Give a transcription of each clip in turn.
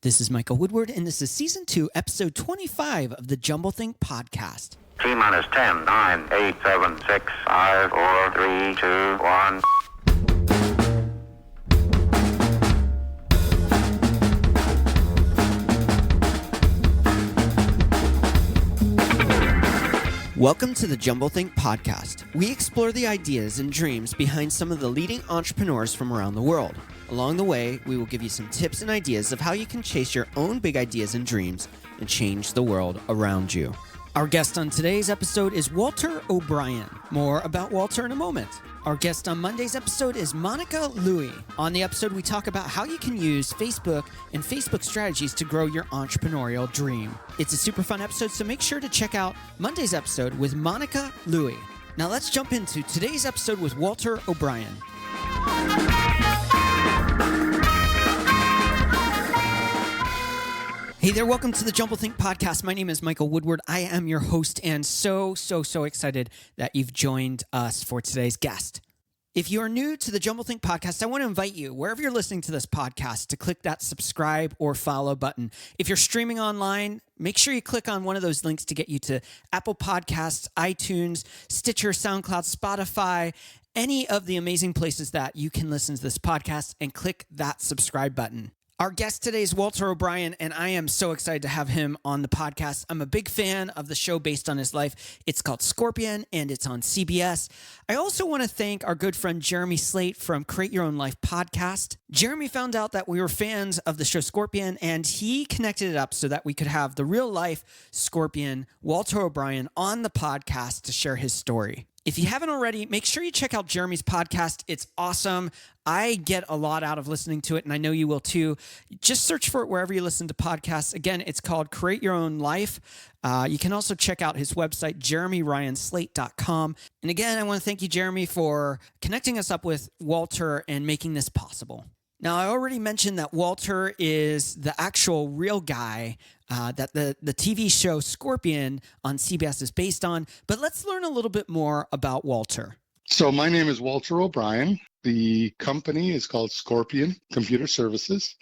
This is Michael Woodward, and this is Season 2, Episode 25 of the jumbleThink podcast. T minus 10, 9, 8, 7, 6, 5, 4, 3, 2, 1. Welcome to the jumbleThink podcast. We explore the ideas and dreams behind some of the leading entrepreneurs from around the world. Along the way, we will give you some tips and ideas of how you can chase your own big ideas and dreams and change the world around you. Our guest on today's episode is Walter O'Brien. More about Walter in a moment. Our guest on Monday's episode is Monica Louie. On the episode, we talk about how you can use Facebook and Facebook strategies to grow your entrepreneurial dream. It's a super fun episode, so make sure to check out Monday's episode with Monica Louie. Now let's jump into today's episode with Walter O'Brien. Hey there, welcome to the jumbleThink podcast. My name is Michael Woodward. I am your host and so excited that you've joined us for today's guest. If you are new to the jumbleThink podcast, I want to invite you, wherever you're listening to this podcast, to click that subscribe or follow button. If you're streaming online, make sure you click on one of those links to get you to Apple Podcasts, iTunes, Stitcher, SoundCloud, Spotify, any of the amazing places that you can listen to this podcast, and click that subscribe button. Our guest today is Walter O'Brien, and I am so excited to have him on the podcast. I'm a big fan of the show based on his life. It's called Scorpion, and it's on CBS. I also want to thank our good friend Jeremy Slate from Create Your Own Life podcast. Jeremy found out that we were fans of the show Scorpion, and he connected it up so that we could have the real-life Scorpion, Walter O'Brien, on the podcast to share his story. If you haven't already, make sure you check out Jeremy's podcast. It's awesome. I get a lot out of listening to it, and I know you will too. Just search for it wherever you listen to podcasts. Again, it's called Create Your Own Life. You can also check out his website, jeremyryanslate.com. And again, I want to thank you, Jeremy, for connecting us up with Walter and making this possible. Now, I already mentioned that Walter is the actual real guy that the TV show Scorpion on CBS is based on, but let's learn a little bit more about Walter. So my name is Walter O'Brien. The company is called Scorpion Computer Services,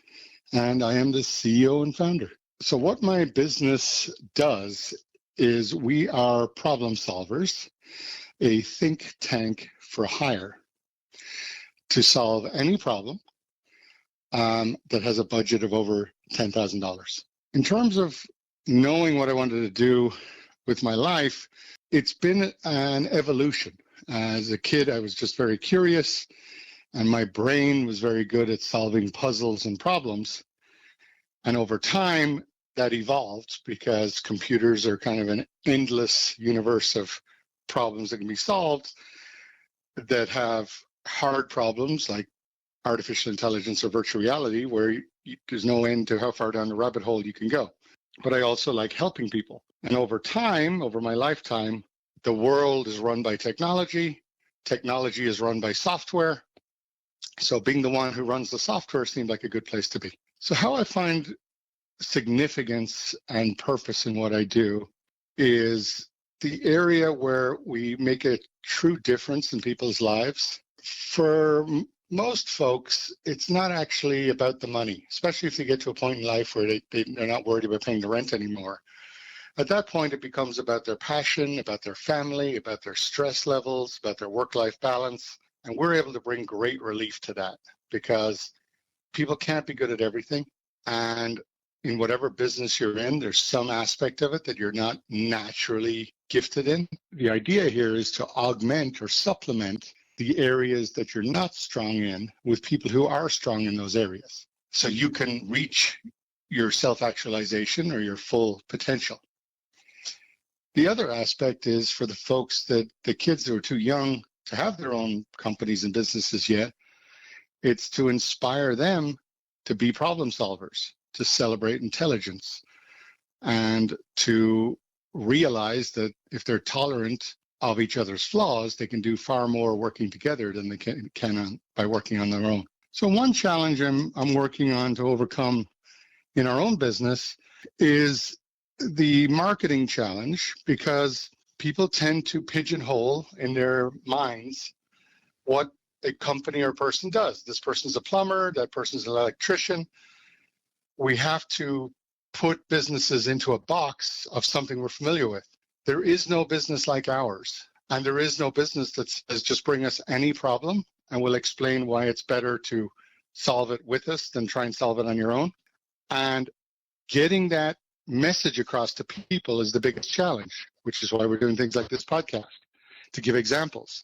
and I am the CEO and founder. So what my business does is we are problem solvers, a think tank for hire to solve any problem that has a budget of over $10,000. In terms of knowing what I wanted to do with my life, it's been an evolution. As a kid, I was just very curious, and my brain was very good at solving puzzles and problems. And over time, that evolved because computers are kind of an endless universe of problems that can be solved that have hard problems like artificial intelligence or virtual reality, where there's no end to how far down the rabbit hole you can go. But I also like helping people. And over time, over my lifetime, the world is run by technology. Technology is run by software. So being the one who runs the software seemed like a good place to be. So how I find significance and purpose in what I do is the area where we make a true difference in people's lives. For most folks, it's not actually about the money, especially if they get to a point in life where they're not worried about paying the rent anymore. At that point, it becomes about their passion, about their family, about their stress levels, about their work-life balance. And we're able to bring great relief to that because people can't be good at everything. And in whatever business you're in, there's some aspect of it that you're not naturally gifted in. The idea here is to augment or supplement the areas that you're not strong in with people who are strong in those areas. So you can reach your self-actualization or your full potential. The other aspect is for the folks that the kids who are too young to have their own companies and businesses yet, it's to inspire them to be problem solvers, to celebrate intelligence, and to realize that if they're tolerant of each other's flaws, they can do far more working together than they can by working on their own. So one challenge I'm working on to overcome in our own business is the marketing challenge, because people tend to pigeonhole in their minds what a company or person does. This person's a plumber, that person's an electrician. we have to put businesses into a box of something we're familiar with. There is no business like ours, and there is no business that says just bring us any problem and we'll explain why it's better to solve it with us than try and solve it on your own. And getting that message across to people is the biggest challenge, which is why we're doing things like this podcast, to give examples.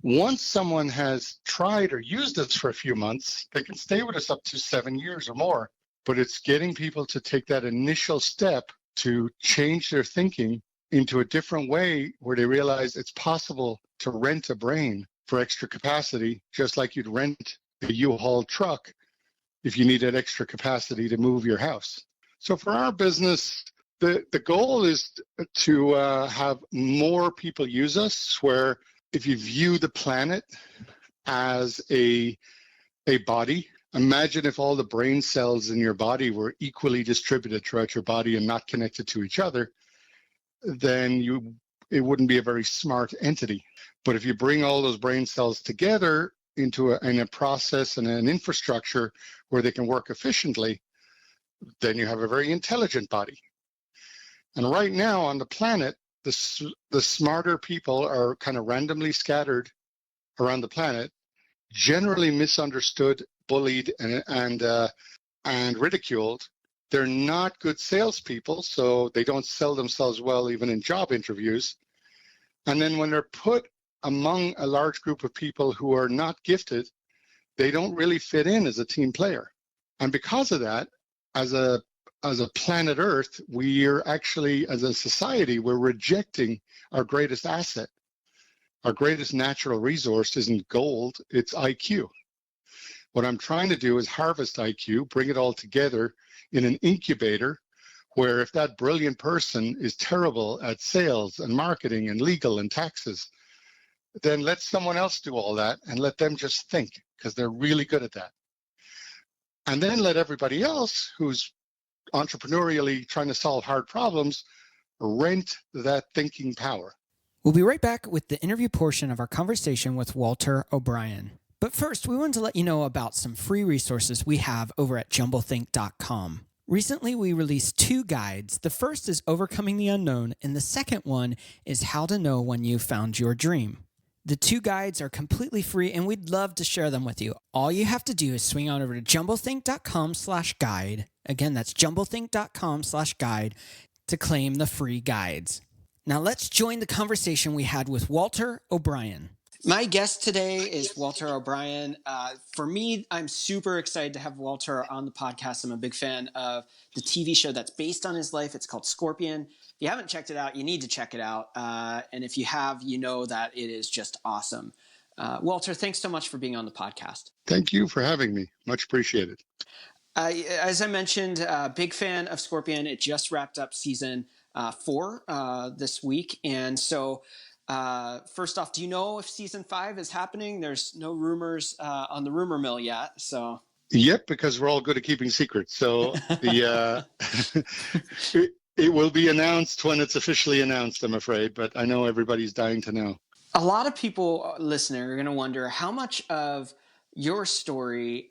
Once someone has tried or used us for a few months, they can stay with us up to 7 years or more. But it's getting people to take that initial step to change their thinking into a different way where they realize it's possible to rent a brain for extra capacity, just like you'd rent a U-Haul truck if you needed extra capacity to move your house. So for our business, the goal is to have more people use us, where if you view the planet as a body, imagine if all the brain cells in your body were equally distributed throughout your body and not connected to each other, then it wouldn't be a very smart entity. But if you bring all those brain cells together into a process and an infrastructure where they can work efficiently, then you have a very intelligent body. And right now on the planet, the smarter people are kind of randomly scattered around the planet, generally misunderstood, bullied, and ridiculed. They're not good salespeople, so they don't sell themselves well even in job interviews. And then when they're put among a large group of people who are not gifted, they don't really fit in as a team player. And because of that, as a planet Earth, we are actually, as a society, we're rejecting our greatest asset. Our greatest natural resource isn't gold, it's IQ. What I'm trying to do is harvest IQ, bring it all together in an incubator where if that brilliant person is terrible at sales and marketing and legal and taxes, then let someone else do all that and let them just think, because they're really good at that. And then let everybody else who's entrepreneurially trying to solve hard problems rent that thinking power. We'll be right back with the interview portion of our conversation with Walter O'Brien. But first, we wanted to let you know about some free resources we have over at jumbleThink.com. Recently, we released 2 guides. The first is Overcoming the Unknown, and the second one is How to Know When You've Found Your Dream. The 2 guides are completely free, and we'd love to share them with you. All you have to do is swing on over to jumblethink.com/guide. Again, that's jumblethink.com/guide to claim the free guides. Now let's join the conversation we had with Walter O'Brien. My guest today is Walter O'Brien. For me, I'm super excited to have Walter on the podcast. I'm a big fan of the TV show that's based on his life. It's called Scorpion. If you haven't checked it out, you need to check it out. And if you have, you know that it is just awesome. Walter, thanks so much for being on the podcast. Thank you for having me. Much appreciated. As I mentioned, big fan of Scorpion. It just wrapped up season 4 this week. And so first off, do you know if season 5 is happening? There's no rumors on the rumor mill yet. So Yep, because we're all good at keeping secrets. So it will be announced when it's officially announced, I'm afraid. But I know everybody's dying to know. A lot of people listening are going to wonder how much of your story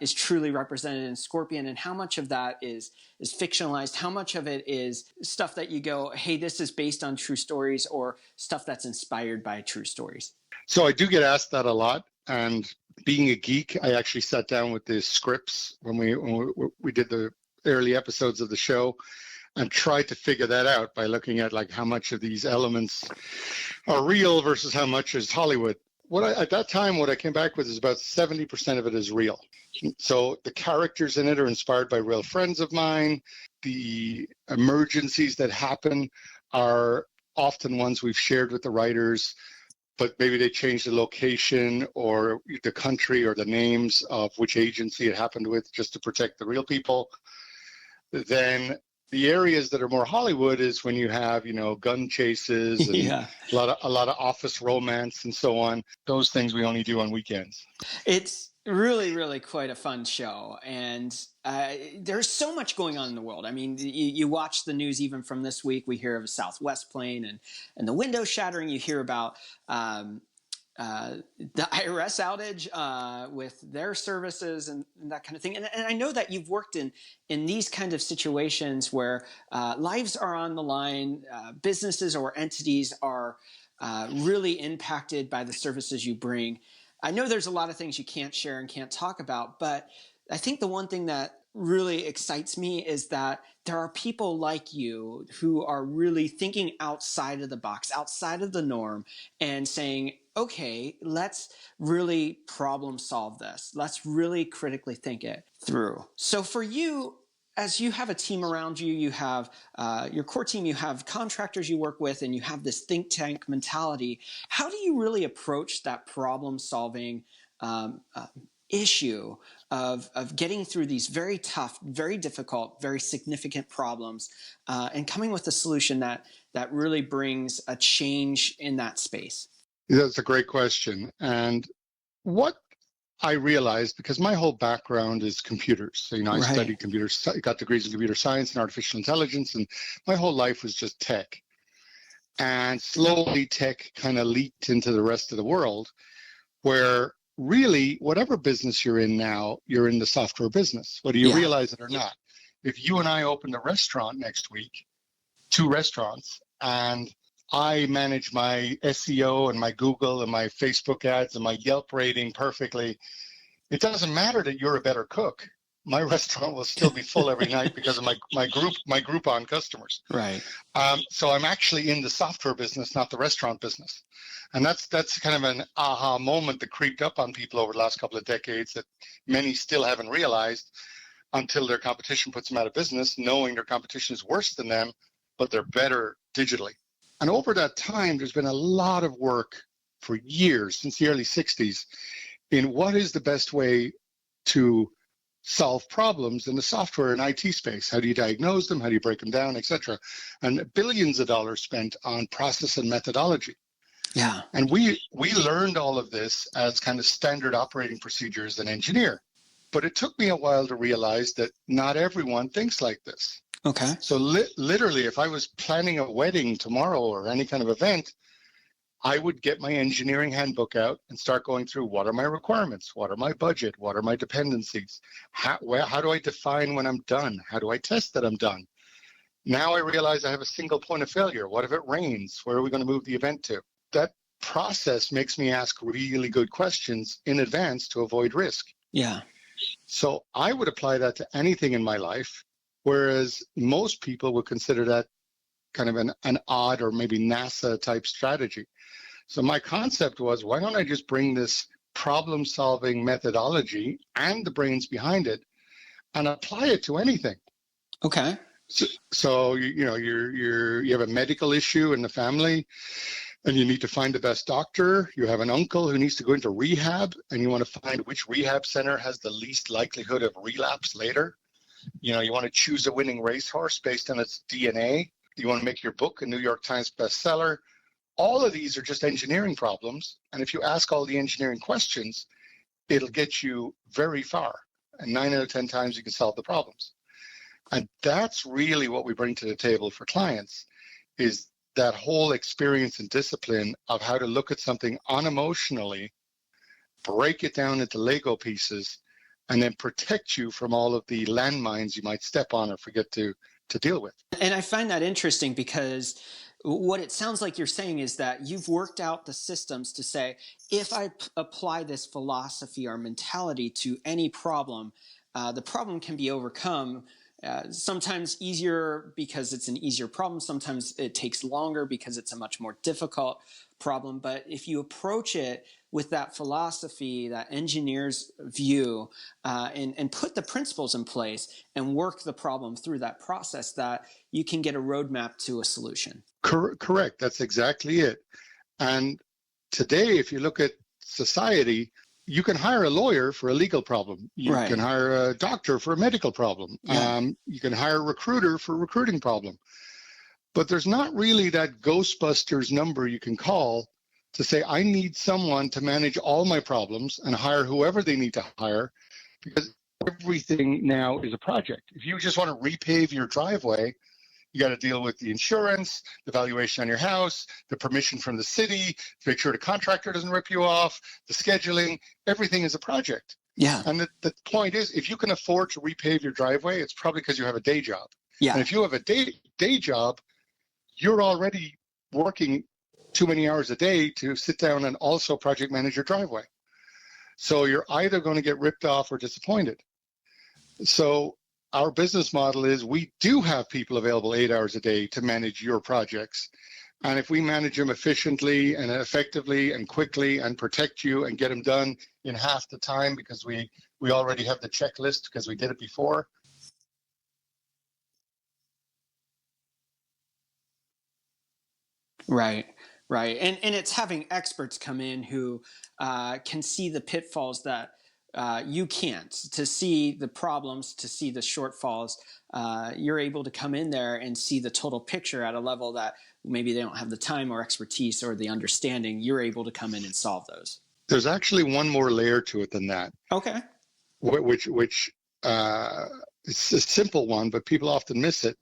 is truly represented in Scorpion, and how much of that is fictionalized, how much of it is stuff that you go, hey, this is based on true stories, or stuff that's inspired by true stories. So I do get asked that a lot, and being a geek, I actually sat down with the scripts when we did the early episodes of the show and tried to figure that out by looking at like how much of these elements are real versus how much is Hollywood. At that time, what I came back with is about 70% of it is real. So the characters in it are inspired by real friends of mine. The emergencies that happen are often ones we've shared with the writers, but maybe they changed the location or the country or the names of which agency it happened with just to protect the real people. Then the areas that are more Hollywood is when you have, gun chases and a lot of office romance and so on. Those things we only do on weekends. It's really, really quite a fun show. And there's so much going on in the world. I mean, you watch the news even from this week. We hear of a Southwest plane and the window shattering. You hear about the IRS outage with their services and that kind of thing. And I know that you've worked in these kind of situations where lives are on the line, businesses or entities are really impacted by the services you bring. I know there's a lot of things you can't share and can't talk about, but I think the one thing that really excites me is that there are people like you who are really thinking outside of the box, outside of the norm, and saying, okay, let's really problem solve this. Let's really critically think it through. So for you, as you have a team around you, you have your core team, you have contractors you work with, and you have this think tank mentality. How do you really approach that problem solving issue of getting through these very tough, very difficult, very significant problems and coming with a solution that really brings a change in that space? That's a great question. And what I realized, because my whole background is computers. So, I studied computers, got degrees in computer science and artificial intelligence, and my whole life was just tech. And slowly tech kind of leaked into the rest of the world, where really, whatever business you're in now, you're in the software business, whether you realize it or not. If you and I opened a restaurant next week, 2 restaurants, and I manage my SEO and my Google and my Facebook ads and my Yelp rating perfectly, it doesn't matter that you're a better cook. My restaurant will still be full every night because of my Groupon customers. Right. So I'm actually in the software business, not the restaurant business. And that's kind of an aha moment that creeped up on people over the last couple of decades that many still haven't realized until their competition puts them out of business, knowing their competition is worse than them, but they're better digitally. And over that time, there's been a lot of work for years, since the early 60s, in what is the best way to solve problems in the software and IT space. How do you diagnose them? How do you break them down, et cetera? And billions of dollars spent on process and methodology. Yeah. And we learned all of this as kind of standard operating procedure as an engineer. But it took me a while to realize that not everyone thinks like this. Okay. So literally, if I was planning a wedding tomorrow or any kind of event, I would get my engineering handbook out and start going through what are my requirements, what are my budget, what are my dependencies, how do I define when I'm done, how do I test that I'm done. Now I realize I have a single point of failure. What if it rains? Where are we going to move the event to? That process makes me ask really good questions in advance to avoid risk. Yeah. So I would apply that to anything in my life, whereas most people would consider that kind of an odd or maybe NASA type strategy. So my concept was, why don't I just bring this problem solving methodology and the brains behind it and apply it to anything? Okay. So you have a medical issue in the family and you need to find the best doctor. You have an uncle who needs to go into rehab and you want to find which rehab center has the least likelihood of relapse later. You want to choose a winning racehorse based on its DNA. You want to make your book a New York Times bestseller. All of these are just engineering problems. And if you ask all the engineering questions, it'll get you very far. And 9 out of 10 times you can solve the problems. And that's really what we bring to the table for clients, is that whole experience and discipline of how to look at something unemotionally, break it down into Lego pieces, and then protect you from all of the landmines you might step on or forget to deal with. And I find that interesting because what it sounds like you're saying is that you've worked out the systems to say, if I apply this philosophy or mentality to any problem, the problem can be overcome. Sometimes easier because it's an easier problem. Sometimes it takes longer because it's a much more difficult problem. But if you approach it with that philosophy, that engineer's view, and put the principles in place and work the problem through that process, that you can get a roadmap to a solution. Correct. That's exactly it. And today, if you look at society, you can hire a lawyer for a legal problem. You can hire a doctor for a medical problem. Yeah. You can hire a recruiter for a recruiting problem. But there's not really that Ghostbusters number you can call to say, I need someone to manage all my problems and hire whoever they need to hire, because everything now is a project. If you just want to repave your driveway, You got to deal with the insurance, the valuation on your house, the permission from the city, to make sure the contractor doesn't rip you off, the scheduling. Everything is a project. Yeah. And the point is, if you can afford to repave your driveway, it's probably because you have a day job. Yeah. And if you have a day job, you're already working too many hours a day to sit down and also project manage your driveway. So you're either going to get ripped off or disappointed. So our business model is we do have people available 8 hours a day to manage your projects. And if we manage them efficiently and effectively and quickly and protect you and get them done in half the time because we already have the checklist because we did it before. Right. Right. And it's having experts come in who can see the pitfalls that you can't, to see the problems, to see the shortfalls. You're able to come in there and see the total picture at a level that maybe they don't have the time or expertise or the understanding. You're able to come in and solve those. There's actually one more layer to it than that. Okay. Which it's a simple one, but people often miss it,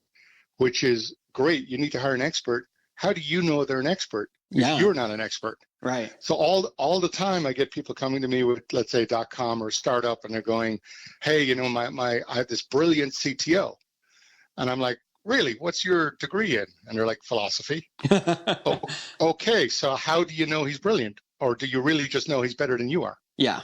which is great. You need to hire an expert. How do you know they're an expert? Yeah. You're not an expert. Right. So all the time I get people coming to me with, let's say, .com or startup, and they're going, hey, you know, I have this brilliant CTO. And I'm like, really, what's your degree in? And they're like, philosophy. Oh, okay, so how do you know he's brilliant? Or do you really just know he's better than you are? Yeah.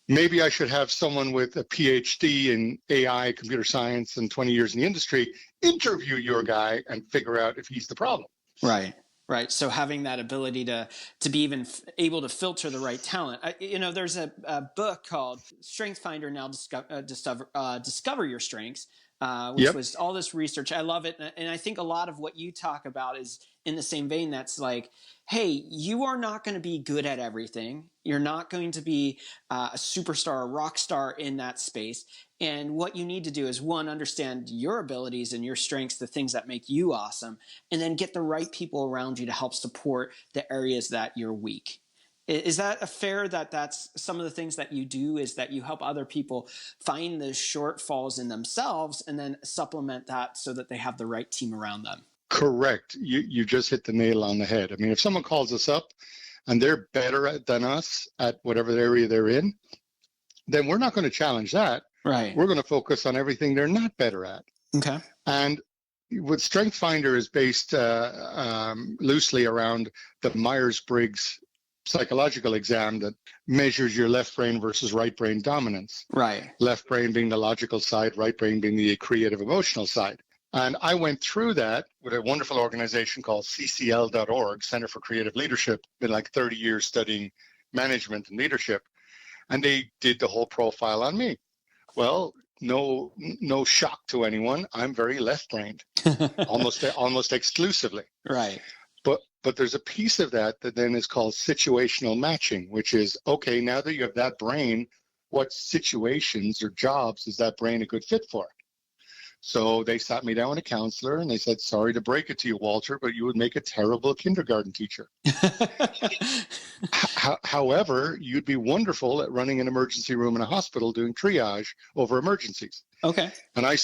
Maybe I should have someone with a PhD in AI, computer science, and 20 years in the industry interview your guy and figure out if he's the problem. Right. Right. So having that ability to be even able to filter the right talent. There's a book called Strength Finder, Now Discover Your Strengths, which was all this research. I love it. And I think a lot of what you talk about is in the same vein. That's like, hey, you are not going to be good at everything. You're not going to be a superstar, a rock star in that space. And what you need to do is, one, understand your abilities and your strengths, the things that make you awesome, and then get the right people around you to help support the areas that you're weak. Is that a fair that's some of the things that you do, is that you help other people find the shortfalls in themselves and then supplement that so that they have the right team around them? Correct. You just hit the nail on the head. I mean, if someone calls us up and they're better than us at whatever area they're in, then we're not going to challenge that. Right. We're going to focus on everything they're not better at. Okay. And what Strength Finder is based loosely around the Myers-Briggs psychological exam that measures your left brain versus right brain dominance. Right. Left brain being the logical side, right brain being the creative emotional side. And I went through that with a wonderful organization called ccl.org, Center for Creative Leadership. Been like 30 years studying management and leadership. And they did the whole profile on me. Well, no shock to anyone. I'm very left-brained, almost exclusively. Right. But there's a piece of that then is called situational matching, which is, okay, now that you have that brain, what situations or jobs is that brain a good fit for? So they sat me down with a counselor and they said, sorry to break it to you, Walter, but you would make a terrible kindergarten teacher. However, you'd be wonderful at running an emergency room in a hospital doing triage over emergencies. Okay. And I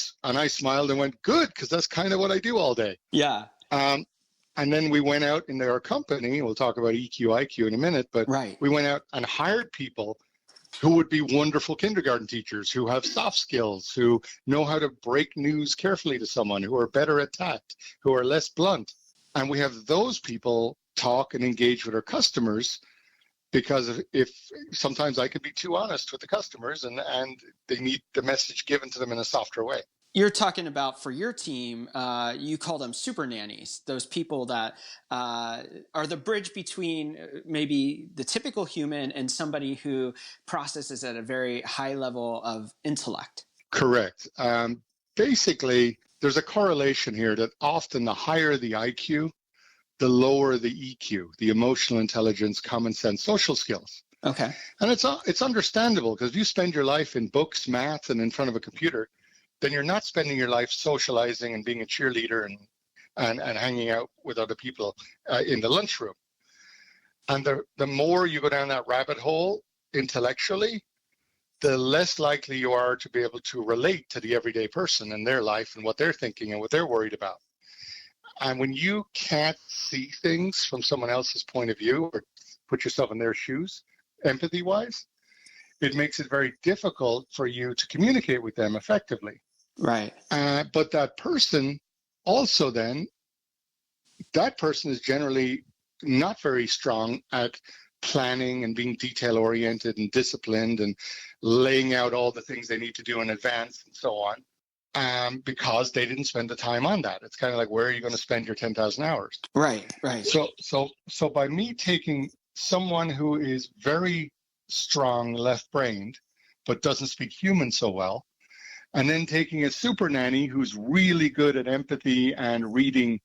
smiled and went, good, because that's kind of what I do all day. Yeah. And then we went out into our company. We'll talk about EQ, IQ in a minute, but we went out and hired people who would be wonderful kindergarten teachers, who have soft skills, who know how to break news carefully to someone, who are better at tact, who are less blunt. And we have those people talk and engage with our customers, because if sometimes I could be too honest with the customers and they need the message given to them in a softer way. You're talking about, for your team, you call them super nannies, those people that are the bridge between maybe the typical human and somebody who processes at a very high level of intellect. Correct. Basically, there's a correlation here that often the higher the IQ, the lower the EQ, the emotional intelligence, common sense, social skills. Okay. And it's understandable, because if you spend your life in books, math, and in front of a computer, then you're not spending your life socializing and being a cheerleader and hanging out with other people in the lunchroom. And the more you go down that rabbit hole intellectually, the less likely you are to be able to relate to the everyday person and their life and what they're thinking and what they're worried about. And when you can't see things from someone else's point of view or put yourself in their shoes, empathy-wise, it makes it very difficult for you to communicate with them effectively. Right. But that person also then, that person is generally not very strong at planning and being detail-oriented and disciplined and laying out all the things they need to do in advance and so on, because they didn't spend the time on that. It's kind of like, where are you going to spend your 10,000 hours? Right. So by me taking someone who is very strong left-brained, but doesn't speak human so well, and then taking a super nanny who's really good at empathy and reading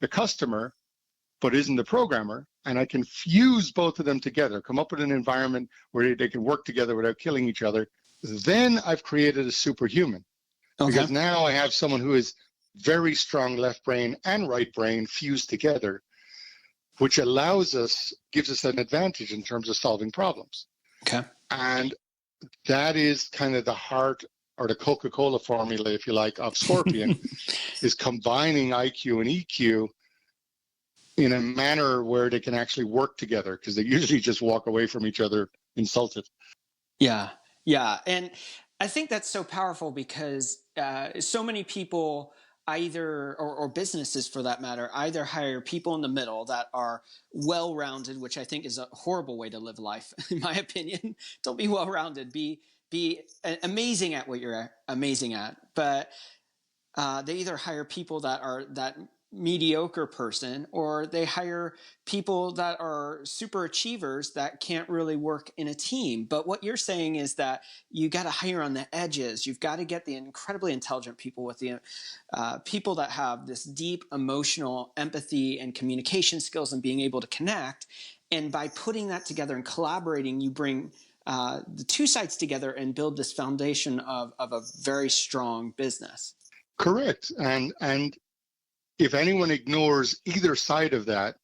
the customer, but isn't a programmer, and I can fuse both of them together, come up with an environment where they can work together without killing each other, then I've created a superhuman. Okay. Because now I have someone who is very strong left brain and right brain fused together, which gives us an advantage in terms of solving problems. Okay. And that is kind of the heart, or the Coca-Cola formula, if you like, of Scorpion, is combining IQ and EQ in a manner where they can actually work together, because they usually just walk away from each other insulted. Yeah. Yeah. And I think that's so powerful because so many people or businesses for that matter, either hire people in the middle that are well-rounded, which I think is a horrible way to live life, in my opinion. Don't be well-rounded. Be amazing at what you're amazing at. But they either hire people that are that mediocre person, or they hire people that are super achievers that can't really work in a team. But what you're saying is that you got to hire on the edges. You've got to get the incredibly intelligent people with the people that have this deep emotional empathy and communication skills and being able to connect. And by putting that together and collaborating, you bring the two sides together and build this foundation of a very strong business. Correct. And if anyone ignores either side of that,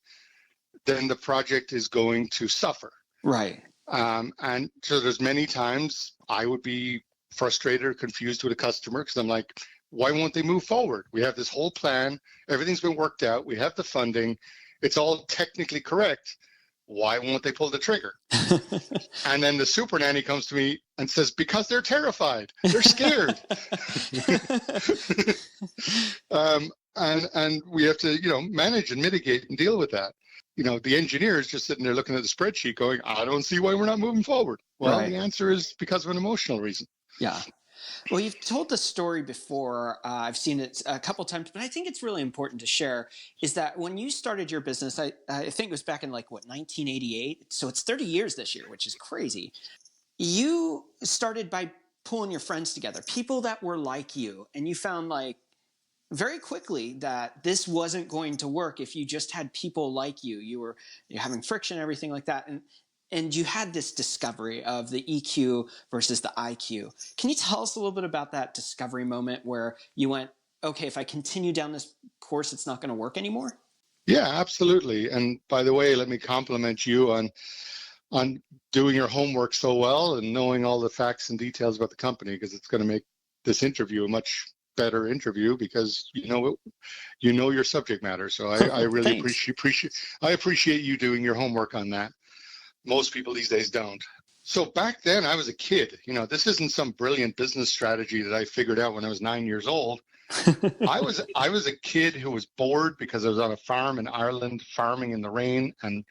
then the project is going to suffer. Right. And so there's many times I would be frustrated or confused with a customer because I'm like, why won't they move forward? We have this whole plan. Everything's been worked out. We have the funding. It's all technically correct. Why won't they pull the trigger? And then the super nanny comes to me and says, because they're terrified. They're scared. And we have to, manage and mitigate and deal with that. The engineer is just sitting there looking at the spreadsheet going, I don't see why we're not moving forward. Well, Right. The answer is because of an emotional reason. Yeah. Well, you've told the story before. I've seen it a couple times, but I think it's really important to share is that when you started your business, I think it was back in 1988. So it's 30 years this year, which is crazy. You started by pulling your friends together, people that were like you, and you found very quickly that this wasn't going to work if you just had people like you. You're having friction, everything like that. And you had this discovery of the EQ versus the IQ. Can you tell us a little bit about that discovery moment where you went, okay, if I continue down this course, it's not going to work anymore? Yeah, absolutely. And by the way, let me compliment you on doing your homework so well and knowing all the facts and details about the company, because it's going to make this interview a much better interview because you know your subject matter. So I really appreciate you doing your homework on that. Most people these days don't. So back then I was a kid. This isn't some brilliant business strategy that I figured out when I was 9 years old. I was a kid who was bored because I was on a farm in Ireland, farming in the rain, and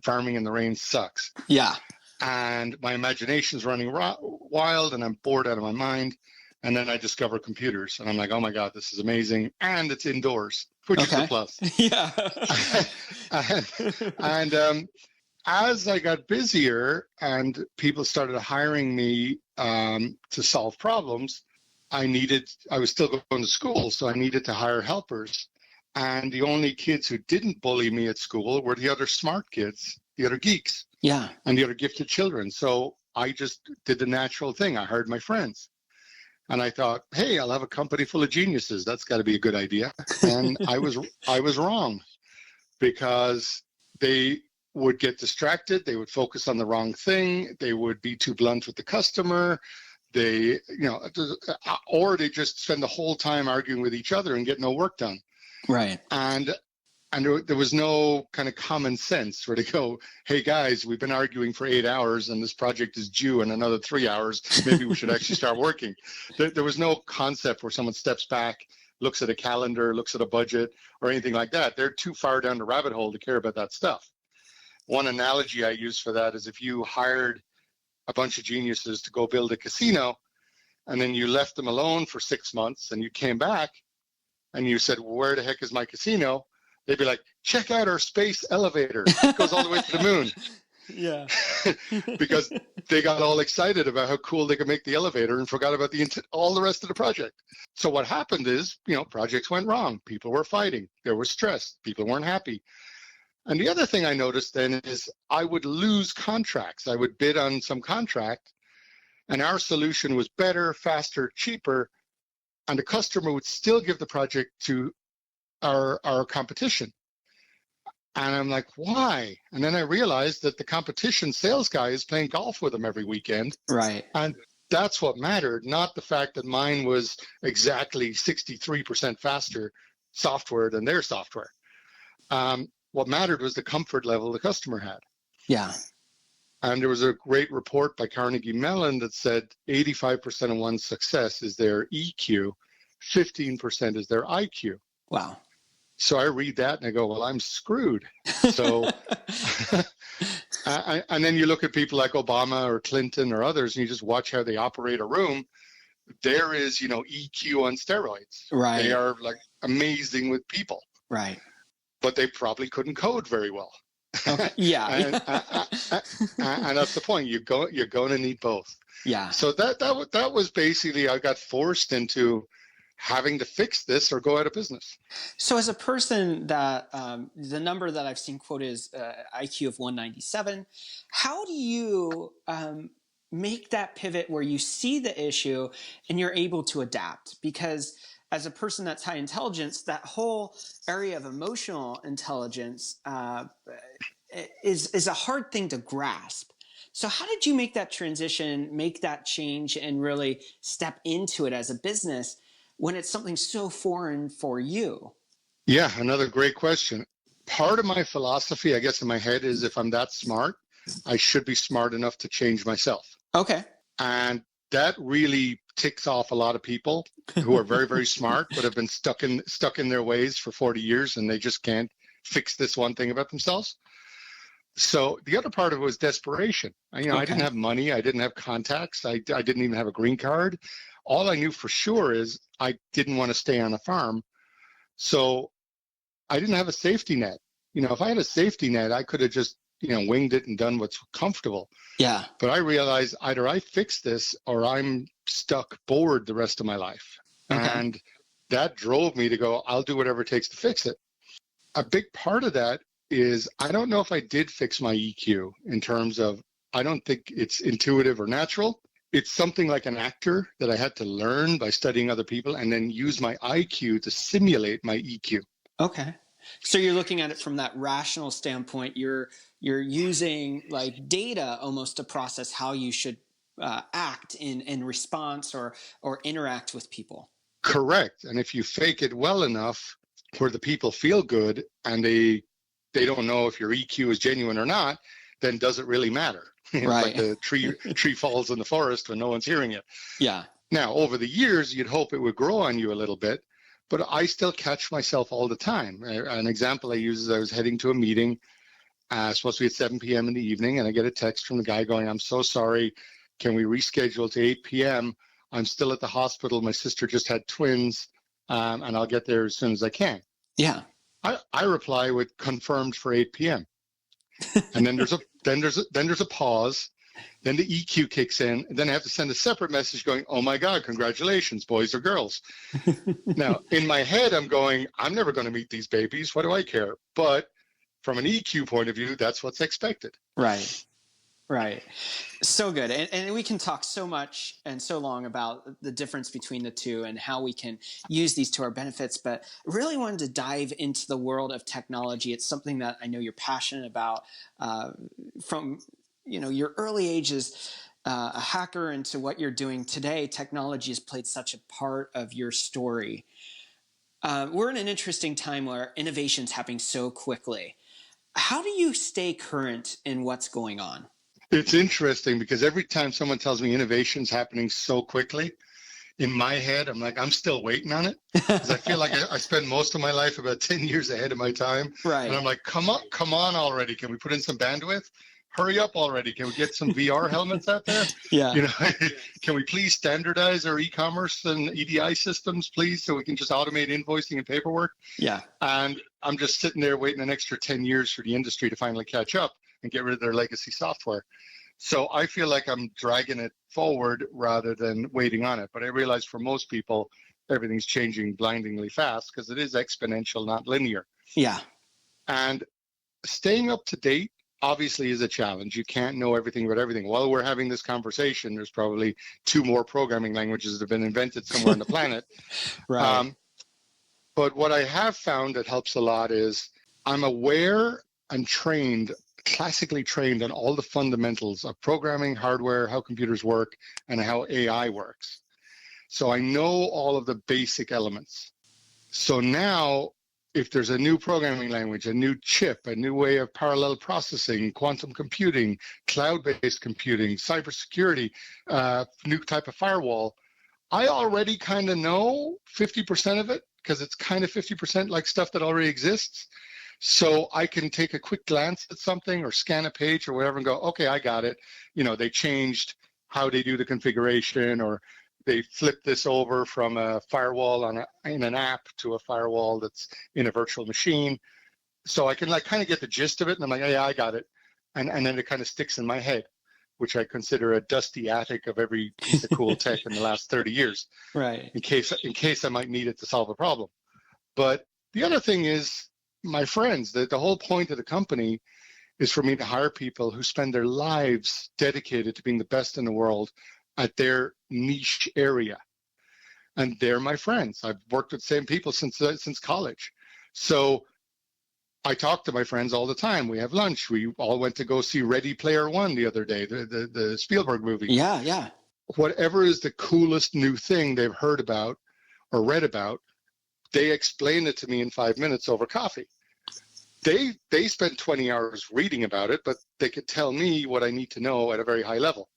farming in the rain sucks. Yeah. And my imagination's running wild and I'm bored out of my mind. And then I discover computers and I'm like, oh my God, this is amazing. And it's indoors, which is a plus. Yeah. and as I got busier and people started hiring me to solve problems, I was still going to school, so I needed to hire helpers. And the only kids who didn't bully me at school were the other smart kids, the other geeks, Yeah. and the other gifted children. So I just did the natural thing. I hired my friends. And I thought, hey, I'll have a company full of geniuses. That's got to be a good idea. And I was wrong, because they would get distracted. They would focus on the wrong thing. They would be too blunt with the customer. Or they just spend the whole time arguing with each other and get no work done. Right. And there was no kind of common sense where to go, hey guys, we've been arguing for 8 hours and this project is due in another 3 hours. Maybe we should actually start working. There was no concept where someone steps back, looks at a calendar, looks at a budget or anything like that. They're too far down the rabbit hole to care about that stuff. One analogy I use for that is if you hired a bunch of geniuses to go build a casino and then you left them alone for 6 months and you came back and you said, well, where the heck is my casino? They'd be like, check out our space elevator. It goes all the way to the moon. Yeah. Because they got all excited about how cool they could make the elevator and forgot about all the rest of the project. So what happened is, projects went wrong. People were fighting. There was stress. People weren't happy. And the other thing I noticed then is I would lose contracts. I would bid on some contract and our solution was better, faster, cheaper. And the customer would still give the project to our competition. And I'm like, why? And then I realized that the competition sales guy is playing golf with them every weekend. Right. And that's what mattered, not the fact that mine was exactly 63% faster software than their software. What mattered was the comfort level the customer had. Yeah. And there was a great report by Carnegie Mellon that said 85% of one's success is their EQ, 15% is their IQ. Wow. So I read that and I go, well, I'm screwed. So, and then you look at people like Obama or Clinton or others, and you just watch how they operate a room. There is, EQ on steroids. Right. They are like amazing with people. Right. But they probably couldn't code very well. Okay. Yeah. and that's the point. You're going to need both. Yeah. So that was basically, I got forced into having to fix this or go out of business. So as a person that the number that I've seen quoted is IQ of 197, how do you make that pivot where you see the issue and you're able to adapt? Because as a person that's high intelligence, that whole area of emotional intelligence is a hard thing to grasp. So how did you make that transition, make that change, and really step into it as a business when it's something so foreign for you? Yeah, another great question. Part of my philosophy, I guess, in my head is if I'm that smart, I should be smart enough to change myself. Okay. And that really ticks off a lot of people who are very, very smart, but have been stuck in their ways for 40 years and they just can't fix this one thing about themselves. So the other part of it was desperation. I didn't have money. I didn't have contacts. I didn't even have a green card. All I knew for sure is I didn't want to stay on a farm. So I didn't have a safety net. If I had a safety net, I could have just, winged it and done what's comfortable. Yeah. But I realized either I fix this or I'm stuck bored the rest of my life. Okay. And that drove me to go, I'll do whatever it takes to fix it. A big part of that is I don't know if I did fix my EQ in terms of, I don't think it's intuitive or natural. It's something like an actor that I had to learn by studying other people and then use my IQ to simulate my EQ. Okay. So you're looking at it from that rational standpoint. You're using like data almost to process how you should act in response or interact with people. Correct. And if you fake it well enough where the people feel good and they don't know if your EQ is genuine or not, then does it really matter? It's right. Like the tree falls in the forest when no one's hearing it. Yeah. Now, over the years, you'd hope it would grow on you a little bit, but I still catch myself all the time. An example I use is I was heading to a meeting, supposed to be at 7 p.m. in the evening, and I get a text from the guy going, I'm so sorry, can we reschedule to 8 p.m.? I'm still at the hospital. My sister just had twins, and I'll get there as soon as I can. Yeah. I reply with confirmed for 8 p.m. And then there's a pause. Then the EQ kicks in, and then I have to send a separate message going, oh my God, congratulations, boys or girls. Now, in my head, I'm going, I'm never going to meet these babies. What do I care? But from an EQ point of view, that's what's expected. Right. Right. So good. And we can talk so much and so long about the difference between the two and how we can use these to our benefits. But I really wanted to dive into the world of technology. It's something that I know you're passionate about from your early age as a hacker into what you're doing today. Technology has played such a part of your story. We're in an interesting time where innovation's happening so quickly. How do you stay current in what's going on? It's interesting because every time someone tells me innovation's happening so quickly, in my head, I'm like, I'm still waiting on it because I feel like I spend most of my life about 10 years ahead of my time. Right. And I'm like, come on already. Can we put in some bandwidth? Hurry up already. Can we get some VR helmets out there? Yeah. You know, can we please standardize our e-commerce and EDI systems, please, so we can just automate invoicing and paperwork? Yeah. And I'm just sitting there waiting an extra 10 years for the industry to finally catch up and get rid of their legacy software. So I feel like I'm dragging it forward rather than waiting on it. But I realize for most people, everything's changing blindingly fast because it is exponential, not linear. Yeah. And staying up to date obviously is a challenge. You can't know everything about everything. While we're having this conversation, there's probably 2 more programming languages that have been invented somewhere on the planet. Right. But what I have found that helps a lot is I'm aware and classically trained on all the fundamentals of programming, hardware, how computers work, and how AI works. So I know all of the basic elements. So now, if there's a new programming language, a new chip, a new way of parallel processing, quantum computing, cloud-based computing, cybersecurity, new type of firewall, I already kind of know 50% of it because it's kind of 50% like stuff that already exists. So I can take a quick glance at something or scan a page or whatever and go, okay, I got it. You know, they changed how they do the configuration, or they flipped this over from a firewall in an app to a firewall that's in a virtual machine. So I can like kind of get the gist of it, and I'm like, yeah, I got it. And then it kind of sticks in my head, which I consider a dusty attic of every piece of cool tech in the last 30 years. Right. In case I might need it to solve a problem. But the other thing is, my friends, the whole point of the company is for me to hire people who spend their lives dedicated to being the best in the world at their niche area. And they're my friends. I've worked with the same people since college. So I talk to my friends all the time. We have lunch. We all went to go see Ready Player One the other day, the Spielberg movie. Yeah, yeah. Whatever is the coolest new thing they've heard about or read about, they explain it to me in 5 minutes over coffee. They spend 20 hours reading about it, but they could tell me what I need to know at a very high level.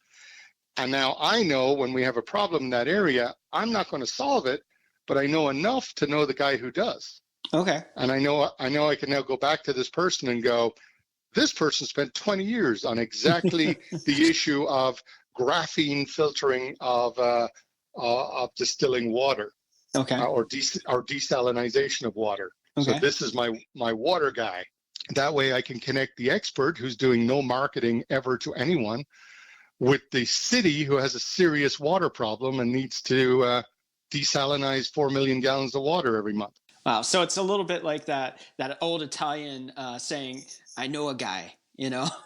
And now I know when we have a problem in that area, I'm not going to solve it, but I know enough to know the guy who does. Okay. And I know I can now go back to this person and go, this person spent 20 years on exactly the issue of graphene filtering of distilling water. Okay. Or desalinization of water. Okay. So this is my water guy. That way I can connect the expert who's doing no marketing ever to anyone with the city who has a serious water problem and needs to desalinize 4 million gallons of water every month. Wow. So it's a little bit like that old Italian saying, I know a guy,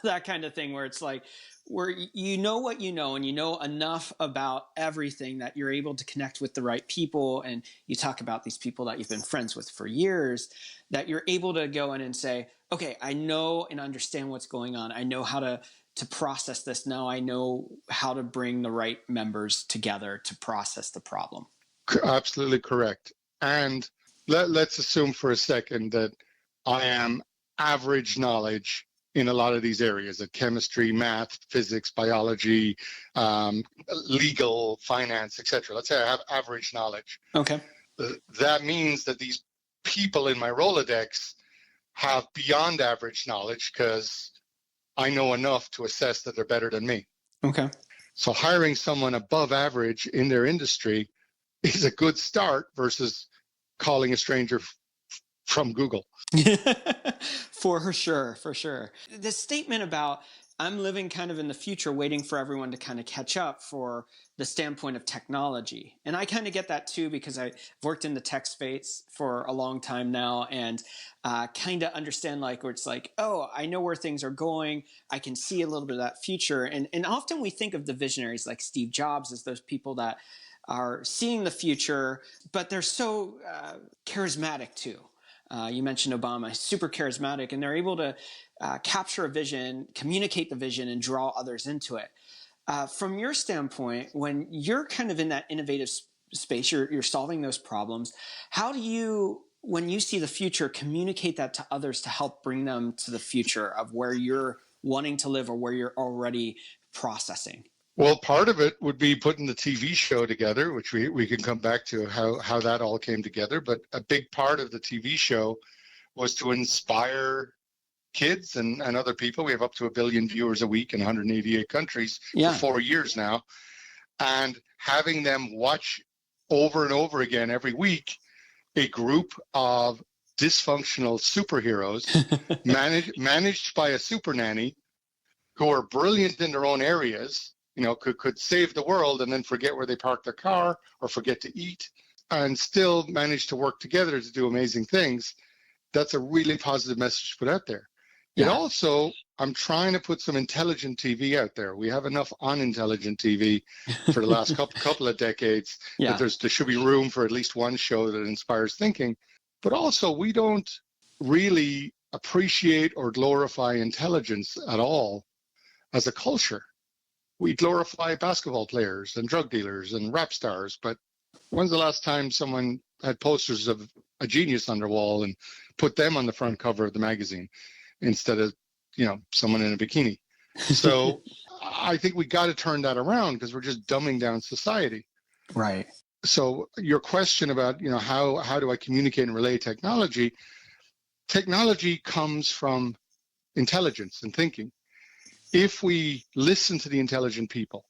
that kind of thing, where it's like, where you know what you know, and you know enough about everything that you're able to connect with the right people. And you talk about these people that you've been friends with for years, that you're able to go in and say, okay, I know and understand what's going on. I know how to process this. Now I know how to bring the right members together to process the problem. Absolutely correct. And let's assume for a second that I am average knowledge in a lot of these areas of chemistry, math, physics, biology, legal, finance, etc. Let's say I have average knowledge. Okay. That means that these people in my Rolodex have beyond average knowledge because I know enough to assess that they're better than me. Okay. So hiring someone above average in their industry is a good start versus calling a stranger from Google. For sure. The statement about I'm living kind of in the future, waiting for everyone to kind of catch up for the standpoint of technology. And I kind of get that too, because I've worked in the tech space for a long time now, and kind of understand where it's like, oh, I know where things are going. I can see a little bit of that future. And often we think of the visionaries like Steve Jobs as those people that are seeing the future, but they're so charismatic too. You mentioned Obama, super charismatic, and they're able to capture a vision, communicate the vision, and draw others into it. From your standpoint, when you're kind of in that innovative space, you're solving those problems. How do you, when you see the future, communicate that to others to help bring them to the future of where you're wanting to live or where you're already processing? Well, part of it would be putting the TV show together, which we can come back to how that all came together. But a big part of the TV show was to inspire kids and other people. We have up to 1 billion viewers a week in 188 countries for 4 years now. And having them watch over and over again every week a group of dysfunctional superheroes managed by a super nanny who are brilliant in their own areas, could save the world and then forget where they park their car or forget to eat and still manage to work together to do amazing things. That's a really positive message to put out there. It also, I'm trying to put some intelligent TV out there. We have enough unintelligent TV for the last couple of decades that there should be room for at least one show that inspires thinking. But also, we don't really appreciate or glorify intelligence at all as a culture. We glorify basketball players and drug dealers and rap stars, but when's the last time someone had posters of a genius on their wall and put them on the front cover of the magazine instead of, someone in a bikini? So I think we got to turn that around because we're just dumbing down society. Right. So your question about, how do I communicate and relay technology? Technology comes from intelligence and thinking. If we listen to the intelligent people,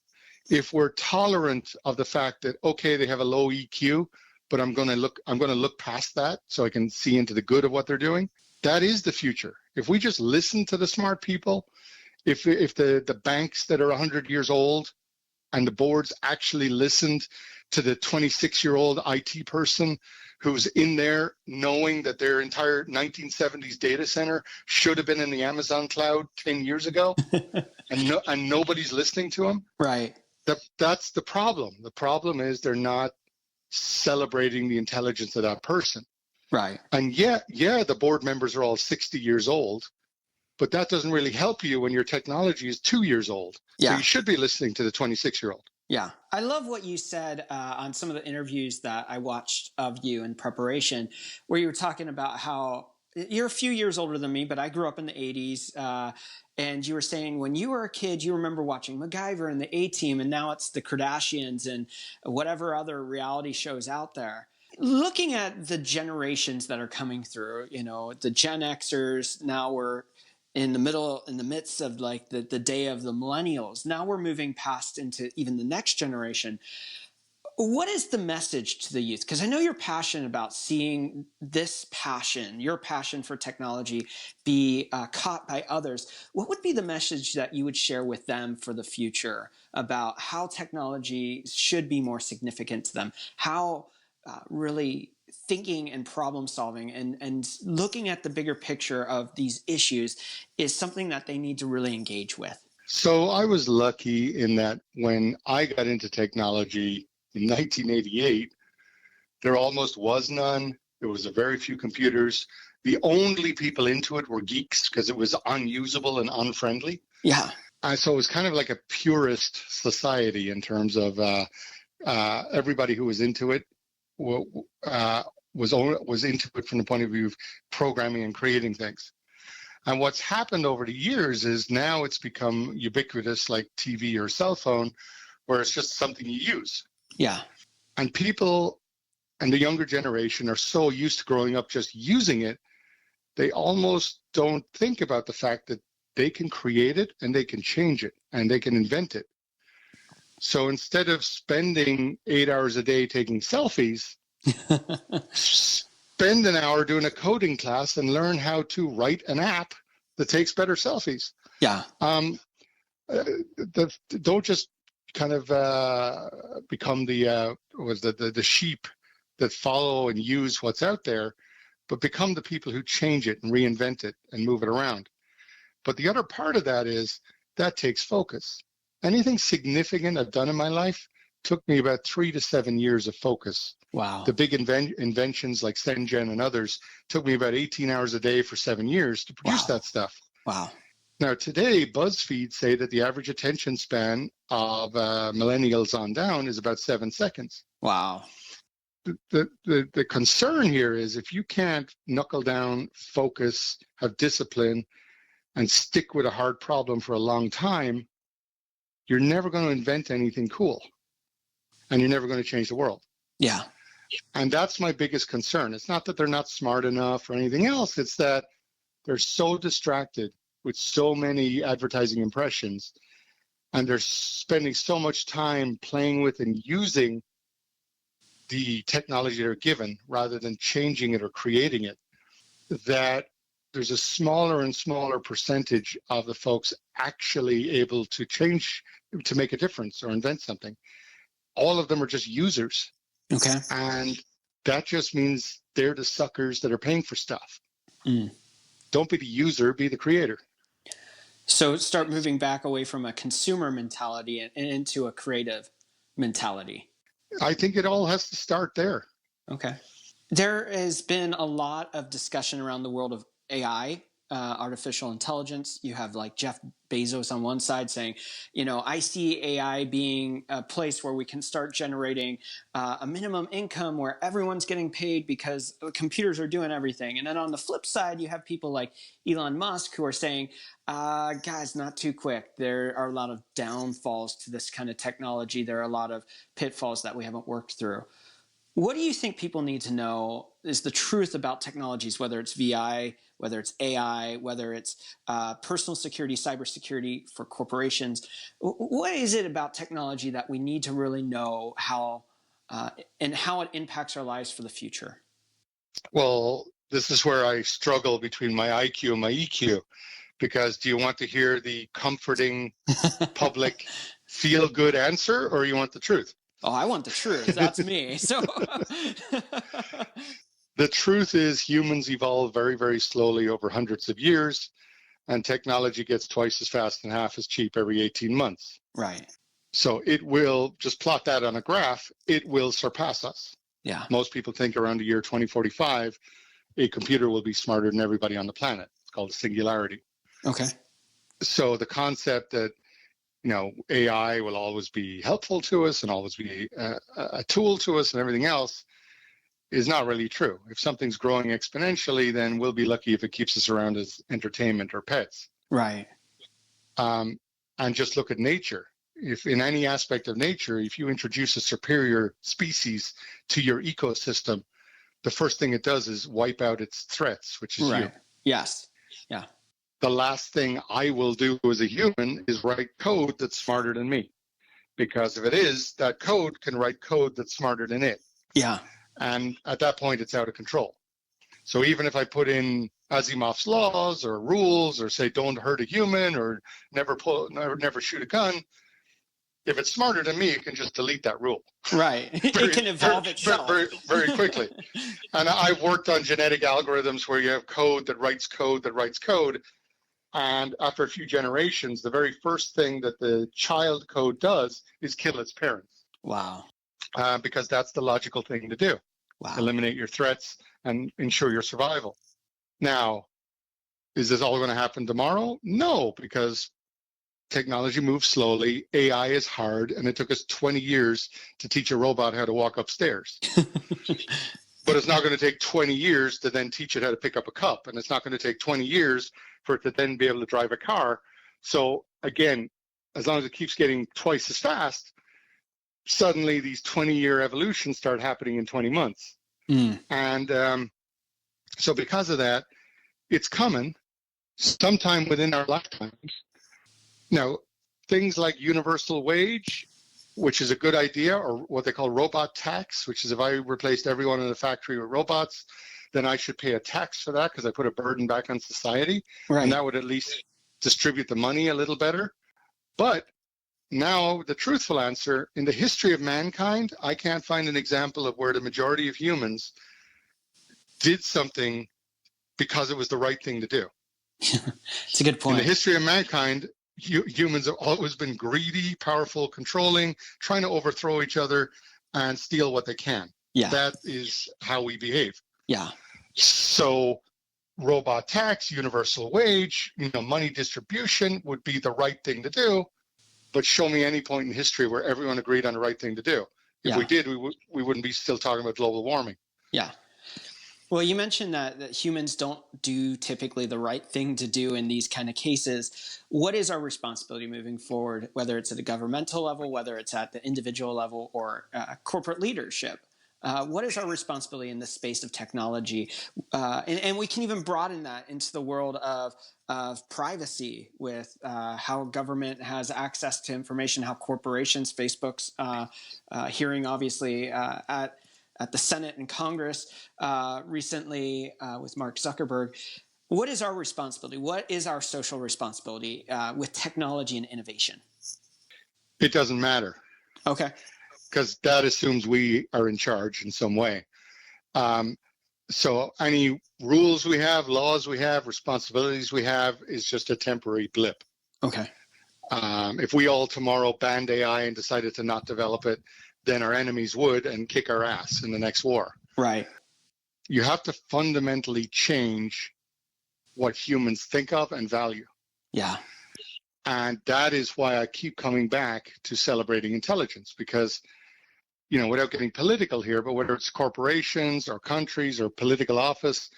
if we're tolerant of the fact that, okay, they have a low EQ, but I'm going to look past that so I can see into the good of what they're doing, that is the future. If we just listen to the smart people, if the banks that are 100 years old and the boards actually listened to the 26-year-old IT person who's in there knowing that their entire 1970s data center should have been in the Amazon cloud 10 years ago and nobody's listening to them. Right. That's the problem. The problem is they're not celebrating the intelligence of that person. Right. And the board members are all 60 years old, but that doesn't really help you when your technology is 2 years old. Yeah. So you should be listening to the 26-year-old. Yeah. I love what you said on some of the interviews that I watched of you in preparation, where you were talking about how you're a few years older than me, but I grew up in the 80s. And you were saying when you were a kid, you remember watching MacGyver and the A-Team, and now it's the Kardashians and whatever other reality shows out there. Looking at the generations that are coming through, the Gen Xers, now we're in the midst of like the day of the millennials. Now we're moving past into even the next generation. What is the message to the youth? Because I know you're passionate about seeing your passion for technology be caught by others. What would be the message that you would share with them for the future about how technology should be more significant to them? How really thinking and problem solving and looking at the bigger picture of these issues is something that they need to really engage with? So I was lucky in that when I got into technology in 1988, there almost was none. There was a very few computers. The only people into it were geeks because it was unusable and unfriendly. Yeah. So it was kind of like a purist society in terms of everybody who was into it was into it from the point of view of programming and creating things. And what's happened over the years is now it's become ubiquitous like TV or cell phone, where it's just something you use. Yeah. And people and the younger generation are so used to growing up just using it, they almost don't think about the fact that they can create it and they can change it and they can invent it. So instead of spending 8 hours a day taking selfies, spend an hour doing a coding class and learn how to write an app that takes better selfies. Yeah. Don't just kind of become the sheep that follow and use what's out there, but become the people who change it and reinvent it and move it around. But the other part of that is that takes focus. Anything significant I've done in my life took me about 3 to 7 years of focus. Wow. The big inventions like SenGen and others took me about 18 hours a day for 7 years to produce that stuff. Wow. Now, today, BuzzFeed say that the average attention span of millennials on down is about 7 seconds. Wow. The concern here is if you can't knuckle down, focus, have discipline, and stick with a hard problem for a long time, you're never going to invent anything cool, and you're never going to change the world. Yeah. And that's my biggest concern. It's not that they're not smart enough or anything else. It's that they're so distracted with so many advertising impressions, and they're spending so much time playing with and using the technology they're given rather than changing it or creating it, that there's a smaller and smaller percentage of the folks actually able to change, to make a difference or invent something. All of them are just users. Okay. And that just means they're the suckers that are paying for stuff. Don't be the user, be the creator. So start moving back away from a consumer mentality and into a creative mentality. I think it all has to start there. Okay. There has been a lot of discussion around the world of AI, artificial intelligence. You have like Jeff Bezos on one side saying, I see AI being a place where we can start generating a minimum income where everyone's getting paid because computers are doing everything. And then on the flip side, you have people like Elon Musk who are saying, guys, not too quick. There are a lot of downfalls to this kind of technology. There are a lot of pitfalls that we haven't worked through. What do you think people need to know is the truth about technologies, whether it's VI, whether it's AI, whether it's personal security, cybersecurity for corporations? What is it about technology that we need to really know how and how it impacts our lives for the future? Well, this is where I struggle between my IQ and my EQ, because do you want to hear the comforting public feel-good answer, or you want the truth? Oh, I want the truth. That's me. So the truth is humans evolve very, very slowly over hundreds of years, and technology gets twice as fast and half as cheap every 18 months. Right. So it will, just plot that on a graph, it will surpass us. Yeah. Most people think around the year 2045, a computer will be smarter than everybody on the planet. It's called a singularity. Okay. So the concept that AI will always be helpful to us and always be a tool to us and everything else is not really true. If something's growing exponentially, then we'll be lucky if it keeps us around as entertainment or pets. Right. And just look at nature. If in any aspect of nature, if you introduce a superior species to your ecosystem, the first thing it does is wipe out its threats, which is you. Yes. Yeah. The last thing I will do as a human is write code that's smarter than me. Because if it is, that code can write code that's smarter than it. Yeah. And at that point, it's out of control. So even if I put in Asimov's laws or rules or say don't hurt a human or never shoot a gun, if it's smarter than me, it can just delete that rule. Right. It can evolve itself. Very quickly. And I've worked on genetic algorithms where you have code that writes code that writes code. And after a few generations, the very first thing that the child code does is kill its parents. Wow. Because that's the logical thing to do. Wow. Eliminate your threats and ensure your survival. Now, is this all going to happen tomorrow? No, because technology moves slowly. AI is hard, and it took us 20 years to teach a robot how to walk upstairs. But it's not going to take 20 years to then teach it how to pick up a cup, and it's not going to take 20 years for it to then be able to drive a car. So again, as long as it keeps getting twice as fast, suddenly these 20-year evolutions start happening in 20 months. And so because of that, it's coming sometime within our lifetimes. Now, things like universal wage, which is a good idea, or what they call robot tax, which is if I replaced everyone in the factory with robots, then I should pay a tax for that because I put a burden back on society. Right. And that would at least distribute the money a little better. But now the truthful answer, in the history of mankind, I can't find an example of where the majority of humans did something because it was the right thing to do. It's a good point. In the history of mankind, humans have always been greedy, powerful, controlling, trying to overthrow each other and steal what they can. Yeah. That is how we behave. Yeah. So robot tax, universal wage, money distribution would be the right thing to do. But show me any point in history where everyone agreed on the right thing to do. If we did, we wouldn't be still talking about global warming. Yeah. Well, you mentioned that humans don't do typically the right thing to do in these kind of cases. What is our responsibility moving forward, whether it's at a governmental level, whether it's at the individual level, or corporate leadership? What is our responsibility in the space of technology? And we can even broaden that into the world of privacy with how government has access to information, how corporations, Facebook's hearing obviously at the Senate and Congress recently with Mark Zuckerberg. What is our responsibility? What is our social responsibility with technology and innovation? It doesn't matter. Okay. Because that assumes we are in charge in some way. So any rules we have, laws we have, responsibilities we have is just a temporary blip. Okay. If we all tomorrow banned AI and decided to not develop it, then our enemies would and kick our ass in the next war. Right. You have to fundamentally change what humans think of and value. Yeah. And that is why I keep coming back to celebrating intelligence, because, without getting political here, but whether it's corporations or countries or political office,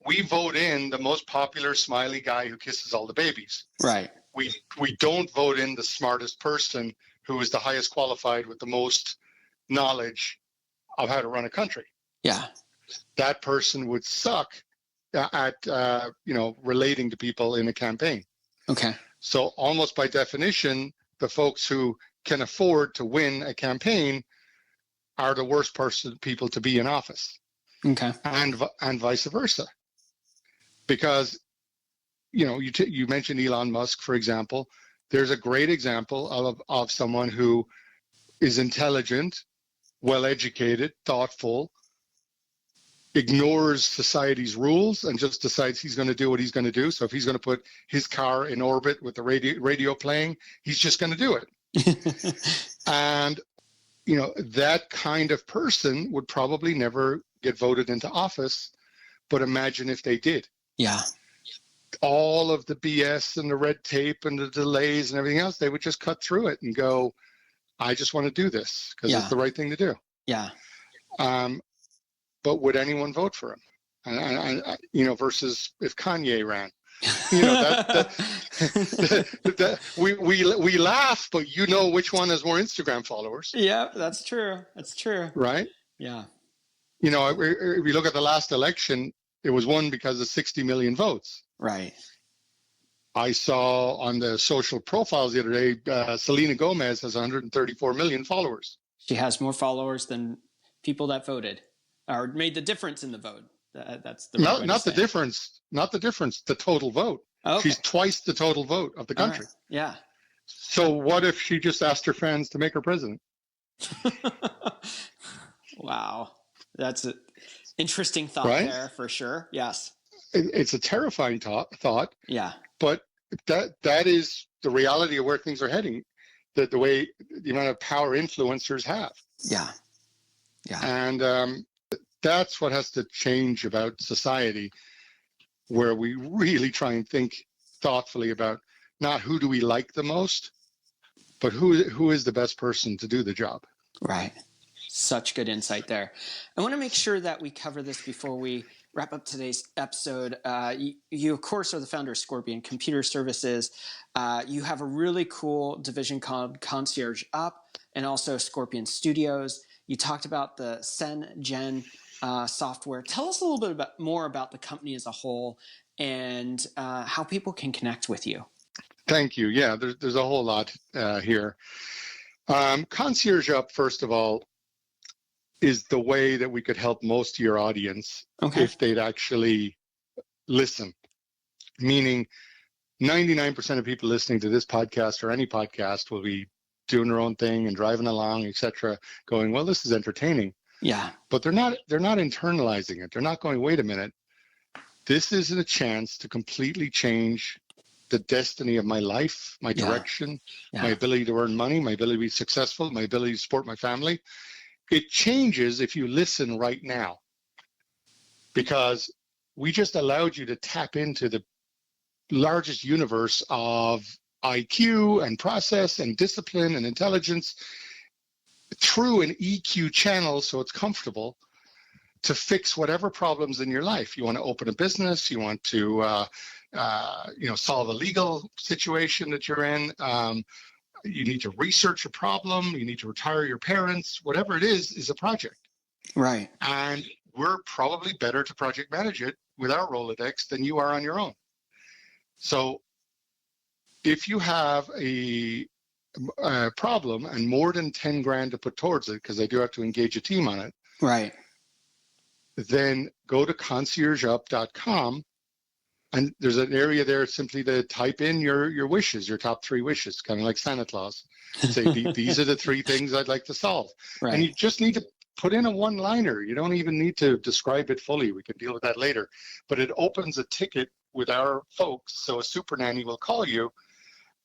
we vote in the most popular smiley guy who kisses all the babies. Right. We don't vote in the smartest person who is the highest qualified with the most knowledge of how to run a country. Yeah. That person would suck at relating to people in a campaign. Okay. So almost by definition, the folks who can afford to win a campaign are the worst people to be in office. Okay. And vice versa. Because, you mentioned Elon Musk, for example. There's a great example of someone who is intelligent, well-educated, thoughtful, ignores society's rules and just decides he's going to do what he's going to do. So if he's going to put his car in orbit with the radio playing, he's just going to do it. And, that kind of person would probably never get voted into office. But imagine if they did. Yeah. All of the BS and the red tape and the delays and everything else, they would just cut through it and go, I just want to do this because it's the right thing to do. Yeah. But would anyone vote for him? And versus if Kanye ran, we laugh, but which one has more Instagram followers? Yeah, that's true. That's true. Right? Yeah. If you look at the last election, it was won because of 60 million votes. Right. I saw on the social profiles the other day, Selena Gomez has 134 million followers. She has more followers than people that voted or made the difference in the vote. That's the not the difference. Not the difference. The total vote. Okay. She's twice the total vote of the country. Right. Yeah. So what if she just asked her fans to make her president? Wow, that's an interesting thought there for sure. Yes. It's a terrifying thought. Yeah. But that is the reality of where things are heading. The amount of power influencers have. Yeah. Yeah. And that's what has to change about society, where we really try and think thoughtfully about not who do we like the most, but who is the best person to do the job. Right. Such good insight there. I want to make sure that we cover this before we wrap up today's episode. You of course, are the founder of Scorpion Computer Services. You have a really cool division called Concierge Up and also Scorpion Studios. You talked about the Gen software. Tell us a little bit more about the company as a whole and how people can connect with you. Thank you. Yeah, there's a whole lot here. Concierge Up, first of all, is the way that we could help most of your audience if they'd actually listen. Meaning 99% of people listening to this podcast or any podcast will be doing their own thing and driving along, etc., going, well, this is entertaining. Yeah. But they're not internalizing it. They're not going, wait a minute, this is a chance to completely change the destiny of my life, my direction, my ability to earn money, my ability to be successful, my ability to support my family. It changes if you listen right now, because we just allowed you to tap into the largest universe of IQ and process and discipline and intelligence through an EQ channel, so it's comfortable to fix whatever problems in your life. You want to open a business, you want to solve a legal situation that you're in, you need to research a problem, you need to retire your parents, whatever it is a project. Right. And we're probably better to project manage it with our Rolodex than you are on your own. So if you have a problem and more than 10 grand to put towards it, because I do have to engage a team on it, right, then go to conciergeup.com, and there's an area there simply to type in your wishes, your top 3 wishes, kind of like Santa Claus. Say, these are the 3 things I'd like to solve. right. And you just need to put in a one-liner. You don't even need to describe it fully. We can deal with that later. But it opens a ticket with our folks, so a super nanny will call you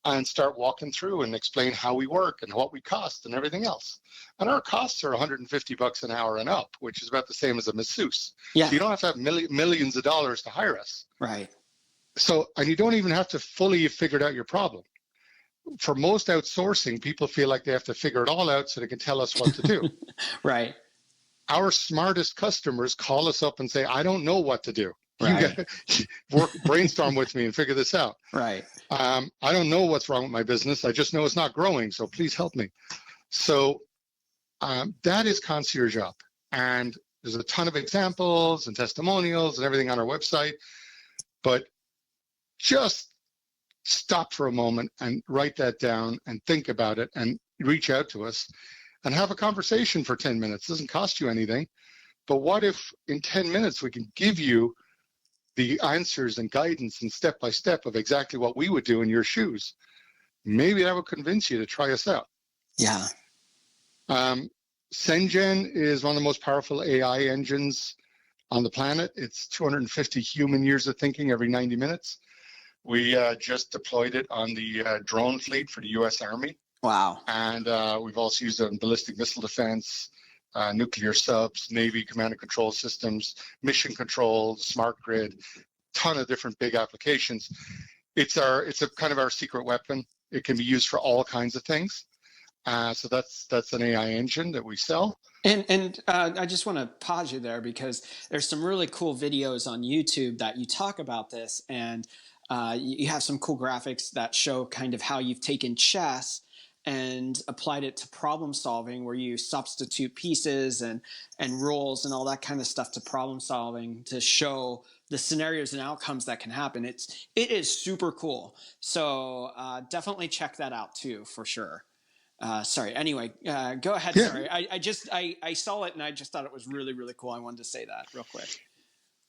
and start walking through and explain how we work and what we cost and everything else. And our costs are $150 an hour and up, which is about the same as a masseuse. Yeah. So you don't have to have millions of dollars to hire us. Right. So, and you don't even have to fully have figured out your problem. For most outsourcing, people feel like they have to figure it all out so they can tell us what to do. Right. Our smartest customers call us up and say, I don't know what to do. Right. You got to brainstorm with me and figure this out. Right. I don't know what's wrong with my business. I just know it's not growing. So please help me. So that is Concierge Up. And there's a ton of examples and testimonials and everything on our website. But just stop for a moment and write that down and think about it and reach out to us and have a conversation for 10 minutes. It doesn't cost you anything. But what if in 10 minutes we can give you the answers and guidance and step-by-step of exactly what we would do in your shoes? Maybe that would convince you to try us out. Yeah. SenGen is one of the most powerful AI engines on the planet. It's 250 human years of thinking every 90 minutes. We just deployed it on the drone fleet for the U.S. Army. Wow. And we've also used it in ballistic missile defense, nuclear subs, Navy command and control systems, mission control, smart grid, ton of different big applications. It's a kind of our secret weapon. It can be used for all kinds of things. So that's an AI engine that we sell. And I just want to pause you there because there's some really cool videos on YouTube that you talk about this, and you have some cool graphics that show kind of how you've taken chess and applied it to problem solving, where you substitute pieces and rules and all that kind of stuff to problem solving to show the scenarios and outcomes that can happen. It is super cool. So definitely check that out too, for sure. Sorry. Anyway, go ahead. Yeah. Sorry. I saw it and I just thought it was really, really cool. I wanted to say that real quick.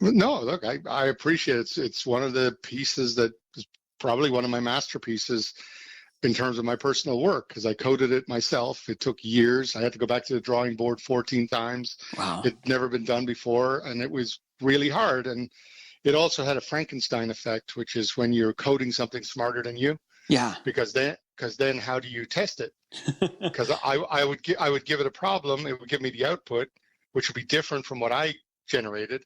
No, look, I appreciate it. It's one of the pieces that is probably one of my masterpieces in terms of my personal work, because I coded it myself. It took years. I had to go back to the drawing board 14 times. Wow. It'd never been done before, and it was really hard. And it also had a Frankenstein effect, which is when you're coding something smarter than you. Yeah. Because then how do you test it? Because I would give it a problem. It would give me the output, which would be different from what I generated.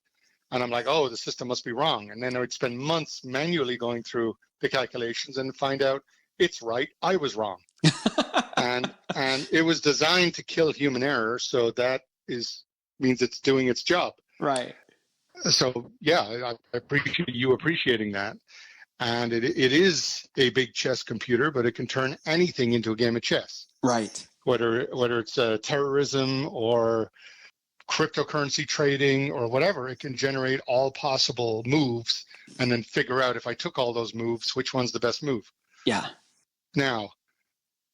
And I'm like, oh, the system must be wrong. And then I would spend months manually going through the calculations and find out it's right. I was wrong. and it was designed to kill human error. So that means it's doing its job. Right. So yeah, I appreciate you appreciating that. And it is a big chess computer, but it can turn anything into a game of chess. Right. Whether it's terrorism or cryptocurrency trading or whatever, it can generate all possible moves and then figure out, if I took all those moves, which one's the best move. Yeah. Now,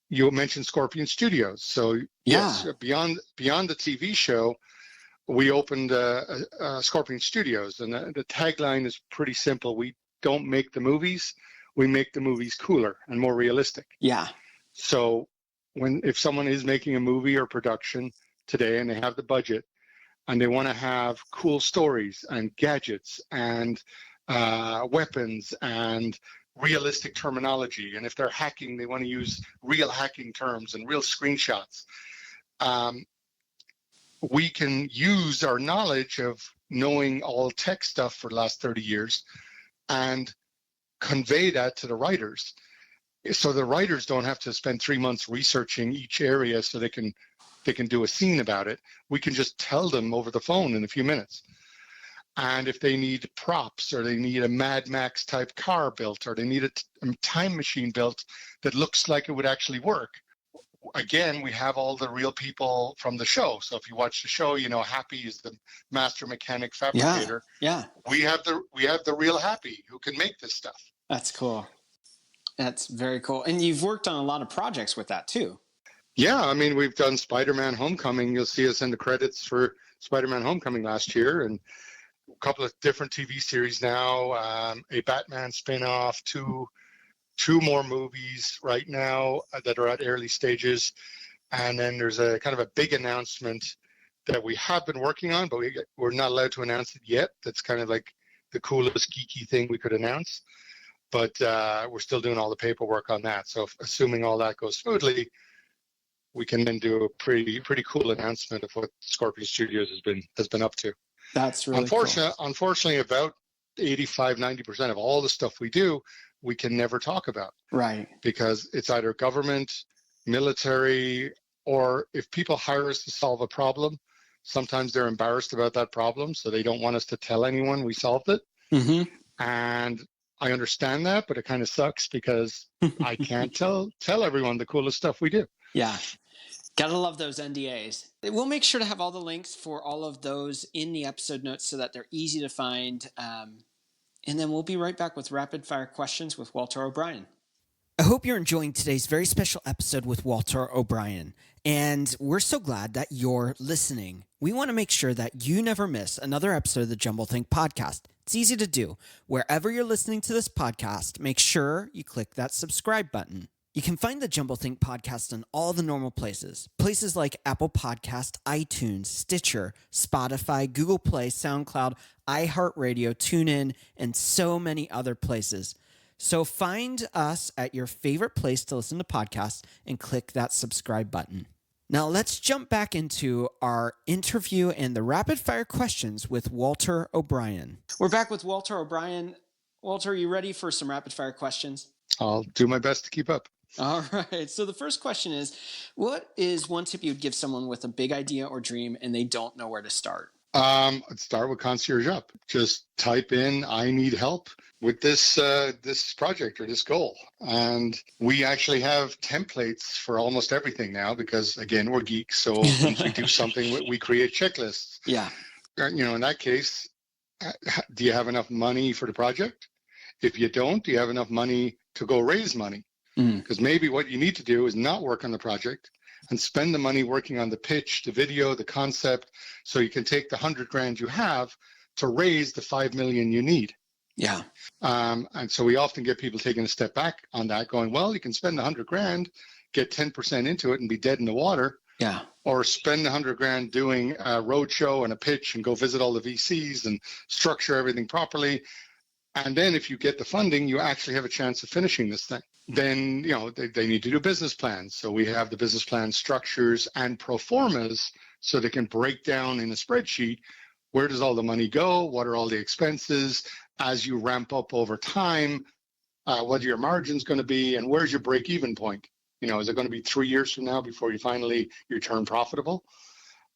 you mentioned Scorpion Studios. So yes, beyond the TV show, we opened Scorpion Studios, and the tagline is pretty simple. We don't make the movies, we make the movies cooler and more realistic. Yeah. So if someone is making a movie or production today and they have the budget and they want to have cool stories and gadgets and weapons and realistic terminology, and if they're hacking, they want to use real hacking terms and real screenshots, we can use our knowledge of knowing all tech stuff for the last 30 years and convey that to the writers. So the writers don't have to spend 3 months researching each area so they can do a scene about it. We can just tell them over the phone in a few minutes. And if they need props, or they need a Mad Max type car built, or they need a time machine built that looks like it would actually work, again, we have all the real people from the show. So if you watch the show, you know Happy is the master mechanic fabricator. Yeah. We have the real Happy who can make this stuff. That's cool. That's very cool. And you've worked on a lot of projects with that too. Yeah, I mean, we've done Spider-Man Homecoming. You'll see us in the credits for Spider-Man Homecoming last year, and a couple of different TV series now, a Batman spin-off, two more movies right now that are at early stages. And then there's a kind of a big announcement that we have been working on, but we're not allowed to announce it yet. That's kind of like the coolest geeky thing we could announce. But we're still doing all the paperwork on that. So assuming all that goes smoothly, we can then do a pretty cool announcement of what Scorpion Studios has been up to. That's really cool. Unfortunately, about 85-90% of all the stuff we do, we can never talk about. Right. Because it's either government, military, or if people hire us to solve a problem, sometimes they're embarrassed about that problem, so they don't want us to tell anyone we solved it. Mm-hmm. And I understand that, but it kind of sucks because I can't tell everyone the coolest stuff we do. Yeah. Gotta love those NDAs. We'll make sure to have all the links for all of those in the episode notes so that they're easy to find. And then we'll be right back with rapid fire questions with Walter O'Brien. I hope you're enjoying today's very special episode with Walter O'Brien. And we're so glad that you're listening. We want to make sure that you never miss another episode of the jumbleThink podcast. It's easy to do. Wherever you're listening to this podcast, make sure you click that subscribe button. You can find the jumbleThink podcast in all the normal places. Places like Apple Podcast, iTunes, Stitcher, Spotify, Google Play, SoundCloud, iHeartRadio, TuneIn, and so many other places. So find us at your favorite place to listen to podcasts and click that subscribe button. Now let's jump back into our interview and the rapid fire questions with Walter O'Brien. We're back with Walter O'Brien. Walter, are you ready for some rapid fire questions? I'll do my best to keep up. All right. So the first question is, what is one tip you would give someone with a big idea or dream and they don't know where to start? I'd start with Concierge Up. Just type in, I need help with this project or this goal. And we actually have templates for almost everything now because, again, we're geeks. So once we do something, we create checklists. Yeah. In that case, do you have enough money for the project? If you don't, do you have enough money to go raise money? Because maybe what you need to do is not work on the project and spend the money working on the pitch, the video, the concept, so you can take the $100,000 you have to raise the $5 million you need. Yeah. And so we often get people taking a step back on that, going, well, you can spend the $100,000, get 10% into it, and be dead in the water. Yeah. Or spend the $100,000 doing a roadshow and a pitch and go visit all the VCs and structure everything properly. And then if you get the funding, you actually have a chance of finishing this thing. Then, they need to do business plans. So we have the business plan structures and pro formas so they can break down in a spreadsheet, where does all the money go? What are all the expenses as you ramp up over time? What are your margins going to be? And where's your break-even point? Is it going to be 3 years from now before you turn profitable?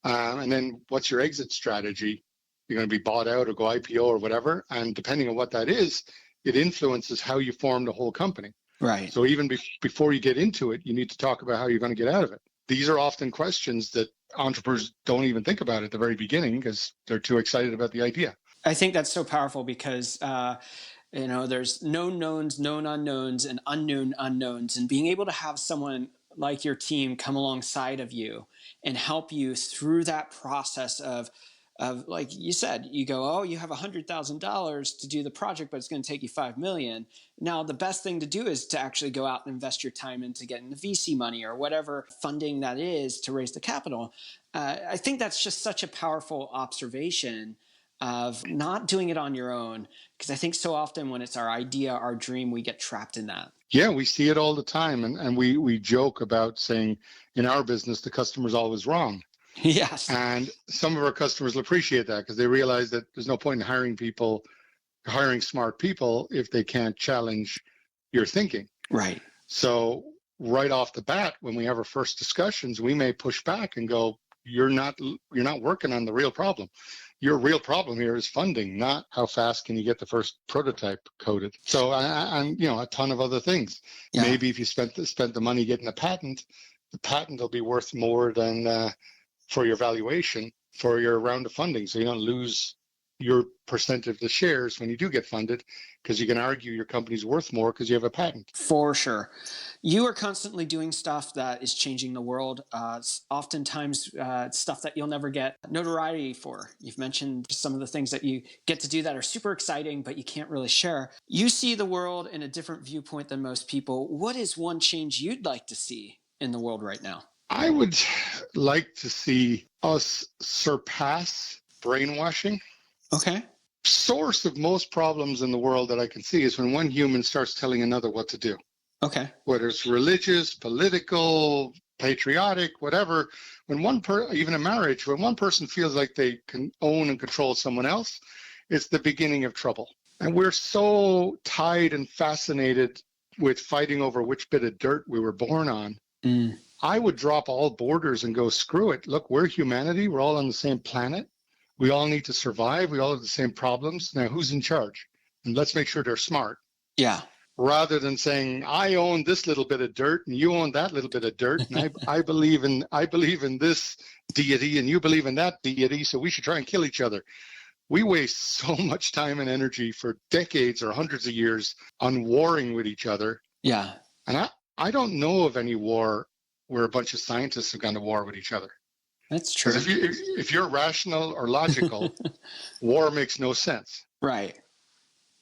And then what's your exit strategy? You're going to be bought out or go IPO or whatever. And depending on what that is, it influences how you form the whole company. Right. So even before you get into it, you need to talk about how you're going to get out of it. These are often questions that entrepreneurs don't even think about at the very beginning because they're too excited about the idea. I think that's so powerful because, there's known knowns, known unknowns, and unknown unknowns. And being able to have someone like your team come alongside of you and help you through that process of like you said, you go, oh, you have $100,000 to do the project, but it's going to take you $5 million. Now, the best thing to do is to actually go out and invest your time into getting the VC money or whatever funding that is to raise the capital. I think that's just such a powerful observation of not doing it on your own, because I think so often when it's our idea, our dream, we get trapped in that. Yeah, we see it all the time. And we joke about saying in our business, the customer's always wrong. Yes. And some of our customers will appreciate that because they realize that there's no point in hiring smart people if they can't challenge your thinking. Right. So right off the bat, when we have our first discussions, we may push back and go, you're not working on the real problem. Your real problem here is funding, not how fast can you get the first prototype coded. So, and a ton of other things. Yeah. Maybe if you spent the money getting a patent, the patent will be worth more than for your valuation for your round of funding. So you don't lose your percent of the shares when you do get funded, because you can argue your company's worth more because you have a patent. For sure. You are constantly doing stuff that is changing the world. Oftentimes stuff that you'll never get notoriety for. You've mentioned some of the things that you get to do that are super exciting, but you can't really share. You see the world in a different viewpoint than most people. What is one change you'd like to see in the world right now? I would like to see us surpass brainwashing. Okay. Source of most problems in the world that I can see is when one human starts telling another what to do. Okay. Whether it's religious, political, patriotic, whatever. When even a marriage, when one person feels like they can own and control someone else, it's the beginning of trouble. And we're so tied and fascinated with fighting over which bit of dirt we were born on. I would drop all borders and go, screw it. Look, we're humanity. We're all on the same planet. We all need to survive. We all have the same problems. Now, who's in charge? And let's make sure they're smart. Yeah. Rather than saying, I own this little bit of dirt and you own that little bit of dirt. And I believe in this deity and you believe in that deity. So we should try and kill each other. We waste so much time and energy for decades or hundreds of years on warring with each other. Yeah. And I don't know of any war where a bunch of scientists have gone to war with each other. That's true. Because if you're rational or logical, war makes no sense. Right.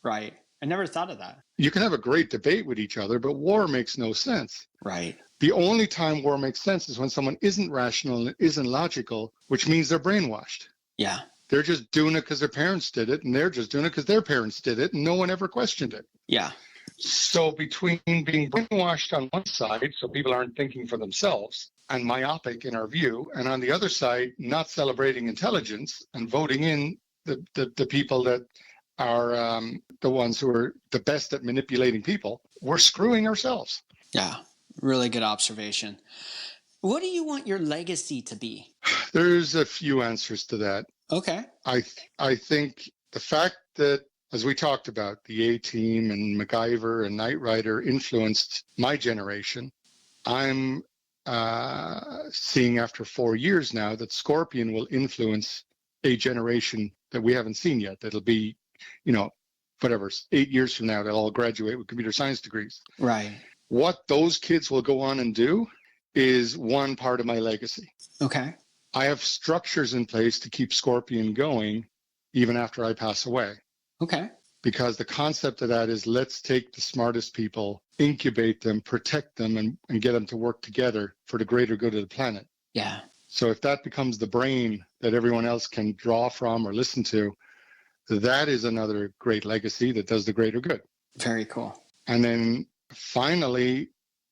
I never thought of that. You can have a great debate with each other, but war makes no sense. Right. The only time war makes sense is when someone isn't rational and isn't logical, which means they're brainwashed. Yeah. They're just doing it because their parents did it, and they're just doing it because their parents did it, and no one ever questioned it. Yeah. So between being brainwashed on one side, so people aren't thinking for themselves, and myopic in our view, and on the other side, not celebrating intelligence and voting in the people that are the ones who are the best at manipulating people, we're screwing ourselves. Yeah, really good observation. What do you want your legacy to be? There's a few answers to that. Okay. I think the fact that, as we talked about, the A-Team and MacGyver and Knight Rider influenced my generation, I'm seeing after 4 years now that Scorpion will influence a generation that we haven't seen yet. That'll be, 8 years from now, they'll all graduate with computer science degrees. Right. What those kids will go on and do is one part of my legacy. Okay. I have structures in place to keep Scorpion going even after I pass away. Okay. Because the concept of that is, let's take the smartest people, incubate them, protect them, and get them to work together for the greater good of the planet. Yeah. So if that becomes the brain that everyone else can draw from or listen to, that is another great legacy that does the greater good. Very cool. And then finally,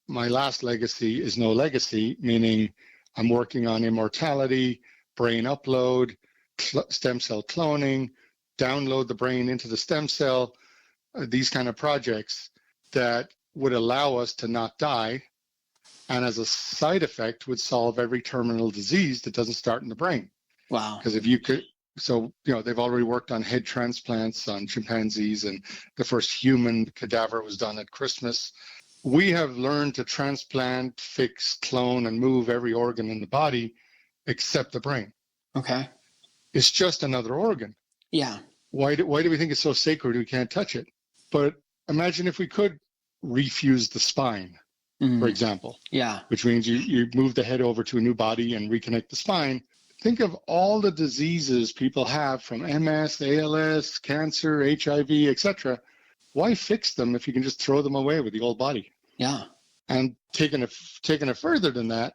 my last legacy is no legacy, meaning I'm working on immortality, brain upload, stem cell cloning, download the brain into the stem cell, these kind of projects that would allow us to not die, and as a side effect would solve every terminal disease that doesn't start in the brain. Wow. Because if you could, they've already worked on head transplants on chimpanzees, and the first human cadaver was done at Christmas. We have learned to transplant, fix, clone, and move every organ in the body except the brain. Okay. It's just another organ. Yeah. Why do we think it's so sacred we can't touch it? But imagine if we could refuse the spine, for example. Yeah. Which means you move the head over to a new body and reconnect the spine. Think of all the diseases people have, from MS, ALS, cancer, HIV, etc. Why fix them if you can just throw them away with the old body? Yeah. And taking it further than that,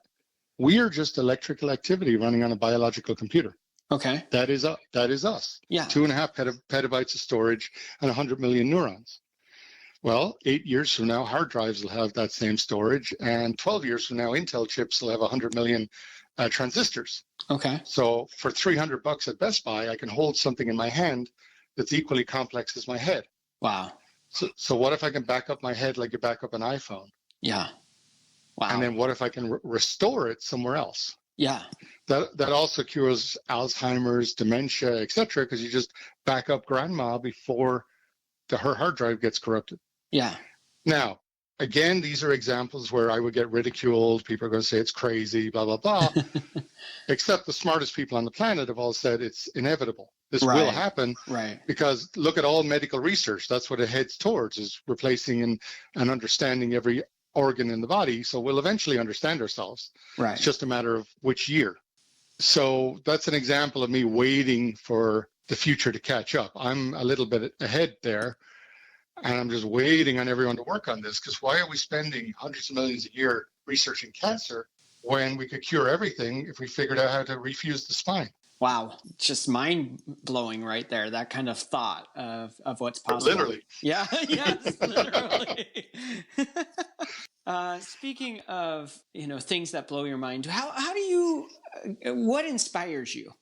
we are just electrical activity running on a biological computer. Okay. That is us. Yeah. 2.5 petabytes of storage and 100 million neurons. Well, 8 years from now, hard drives will have that same storage, and 12 years from now, Intel chips will have 100 million transistors. Okay. So for $300 at Best Buy, I can hold something in my hand that's equally complex as my head. Wow. So what if I can back up my head like you back up an iPhone? Yeah. Wow. And then what if I can restore it somewhere else? Yeah. That also cures Alzheimer's, dementia, etc. Because you just back up grandma before her hard drive gets corrupted. Yeah. Now, again, these are examples where I would get ridiculed. People are going to say it's crazy, blah, blah, blah. Except the smartest people on the planet have all said it's inevitable. This will happen because look at all medical research. That's what it heads towards, is replacing and understanding every organ in the body. So we'll eventually understand ourselves. Right. It's just a matter of which year. So that's an example of me waiting for the future to catch up. I'm a little bit ahead there, and I'm just waiting on everyone to work on this, because why are we spending hundreds of millions a year researching cancer when we could cure everything if we figured out how to refuse the spine? Wow. Just mind-blowing right there, that kind of thought of what's possible. Literally. Yeah, yes, literally. Speaking of, things that blow your mind, how do you, what inspires you?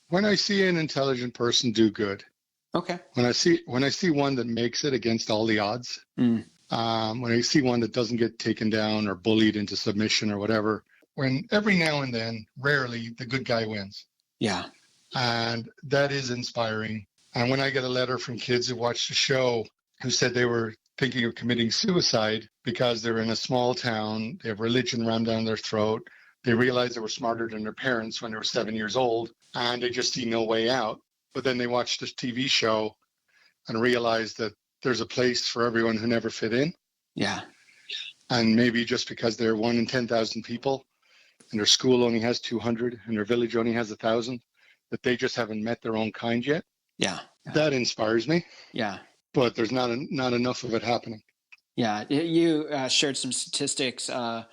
When I see an intelligent person do good. Okay. When I see one that makes it against all the odds, when I see one that doesn't get taken down or bullied into submission or whatever, when every now and then, rarely, the good guy wins. Yeah. And that is inspiring. And when I get a letter from kids who watch the show who said they were thinking of committing suicide because they're in a small town, they have religion rammed down their throat, they realized they were smarter than their parents when they were 7 years old, and they just see no way out. But then they watch this TV show and realize that there's a place for everyone who never fit in. Yeah. And maybe just because they're 1 in 10,000 people and their school only has 200 and their village only has 1,000, that they just haven't met their own kind yet. Yeah. That inspires me. Yeah. But there's not enough of it happening. Yeah. You shared some statistics. I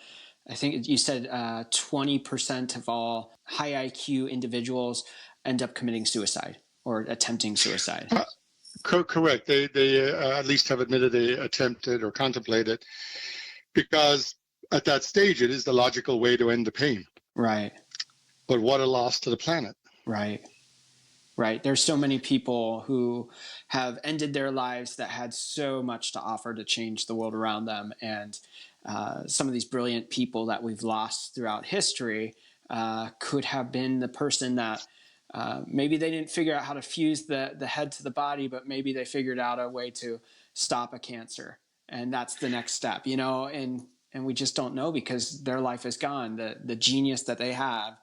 think you said 20% of all high IQ individuals end up committing suicide or attempting suicide. Correct. They at least have admitted they attempted or contemplated, because at that stage it is the logical way to end the pain. Right. But what a loss to the planet. Right. Right. There's so many people who have ended their lives that had so much to offer to change the world around them. And some of these brilliant people that we've lost throughout history could have been the person that maybe they didn't figure out how to fuse the head to the body, but maybe they figured out a way to stop a cancer. And that's the next step, and we just don't know because their life is gone. The genius that they have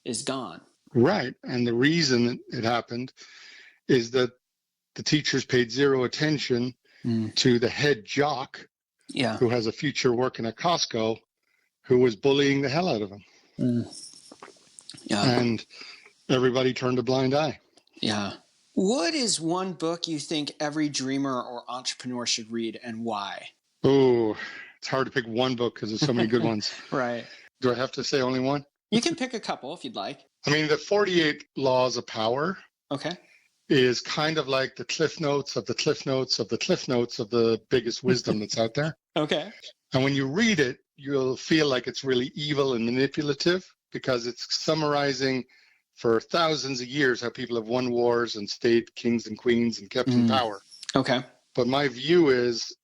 is gone. Right. And the reason it happened is that the teachers paid zero attention to the head jock who has a future working at Costco, who was bullying the hell out of him. And everybody turned a blind eye. Yeah. What is one book you think every dreamer or entrepreneur should read, and why? Oh, it's hard to pick one book because there's so many good ones. Right. Do I have to say only one? You can pick a couple if you'd like. I mean, the 48 Laws of Power is kind of like the cliff notes of the cliff notes of the cliff notes of the biggest wisdom that's out there. Okay. And when you read it, you'll feel like it's really evil and manipulative, because it's summarizing for thousands of years how people have won wars and stayed kings and queens and kept in power. Okay. But my view is,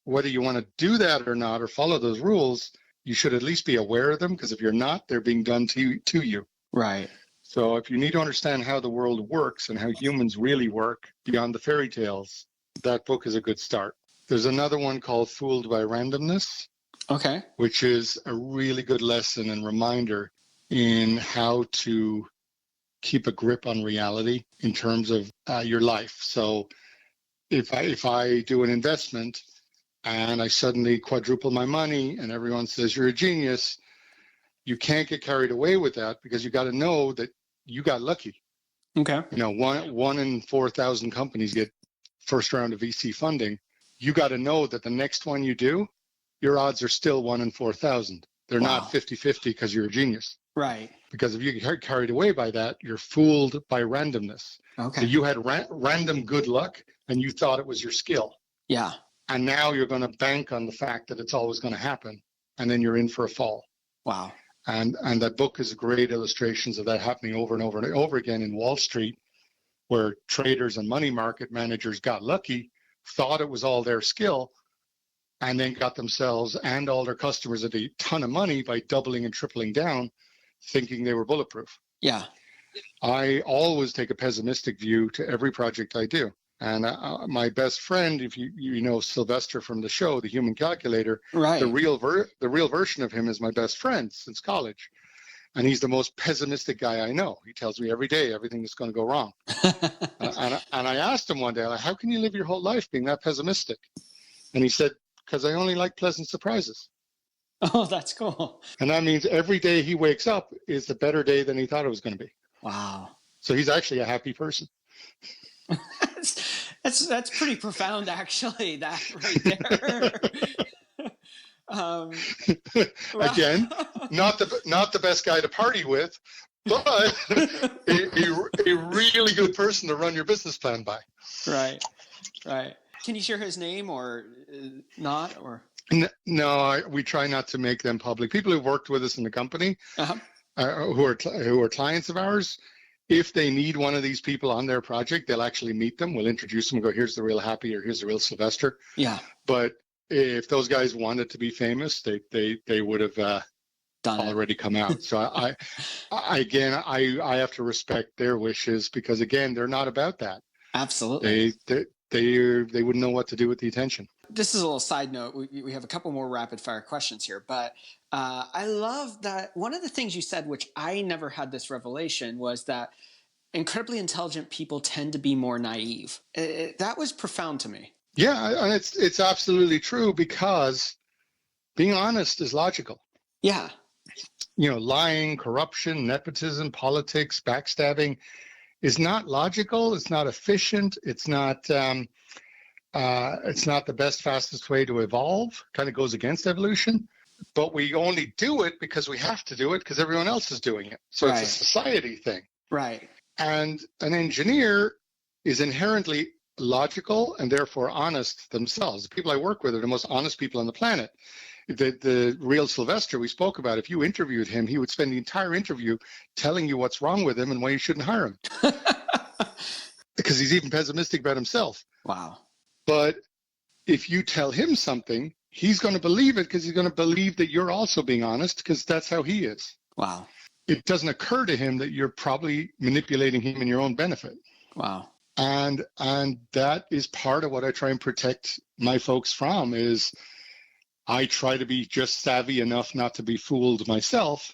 whether you want to do that or not, or follow those rules, you should at least be aware of them, because if you're not, they're being done to you. Right. So if you need to understand how the world works and how humans really work beyond the fairy tales, that book is a good start. There's another one called Fooled by Randomness, which is a really good lesson and reminder in how to keep a grip on reality in terms of your life. So if I do an investment and I suddenly quadruple my money and everyone says you're a genius, you can't get carried away with that, because you got to know that you got lucky. Okay. One in 4,000 companies get first round of VC funding. You got to know that the next one you do, your odds are still 1 in 4,000. They're not 50-50 because you're a genius. Right. Because if you get carried away by that, you're fooled by randomness. Okay. So you had random good luck and you thought it was your skill. Yeah. And now you're going to bank on the fact that it's always going to happen. And then you're in for a fall. Wow. And that book is great illustrations of that happening over and over and over again in Wall Street, where traders and money market managers got lucky, thought it was all their skill, and then got themselves and all their customers a ton of money by doubling and tripling down, thinking they were bulletproof. Yeah. I always take a pessimistic view to every project I do. And my best friend, if you know Sylvester from the show, the Human Calculator, Right. the real version of him is my best friend since college. And he's the most pessimistic guy I know. He tells me every day everything is going to go wrong. and I asked him one day, like, how can you live your whole life being that pessimistic? And he said, because I only like pleasant surprises. Oh, that's cool. And that means every day he wakes up is a better day than he thought it was going to be. Wow. So he's actually a happy person. That's pretty profound, actually. That right there. Again, not the best guy to party with, but a really good person to run your business plan by. Right. Can you share his name or not? Or no, we try not to make them public. People who've worked with us in the company, who are clients of ours, if they need one of these people on their project, they'll actually meet them. We'll introduce them and go, here's the real Happy, or here's the real Sylvester. Yeah. But if those guys wanted to be famous, they would have already come out. So I have to respect their wishes, because again, they're not about that. Absolutely. They wouldn't know what to do with the attention. This is a little side note. We have a couple more rapid fire questions here, but I love that one of the things you said, which I never had this revelation, was that incredibly intelligent people tend to be more naive. That was profound to me. Yeah, and it's absolutely true, because being honest is logical. Yeah. Lying, corruption, nepotism, politics, backstabbing is not logical. It's not efficient. It's not the best, fastest way to evolve. Kind of goes against evolution. But we only do it because we have to do it because everyone else is doing it. So It's a society thing. Right. And an engineer is inherently logical and therefore honest themselves. The people I work with are the most honest people on the planet. The real Sylvester we spoke about, if you interviewed him, he would spend the entire interview telling you what's wrong with him and why you shouldn't hire him. Because he's even pessimistic about himself. Wow. But if you tell him something, he's going to believe it, because he's going to believe that you're also being honest, because that's how he is. Wow. It doesn't occur to him that you're probably manipulating him in your own benefit. Wow. And that is part of what I try and protect my folks from, is I try to be just savvy enough not to be fooled myself.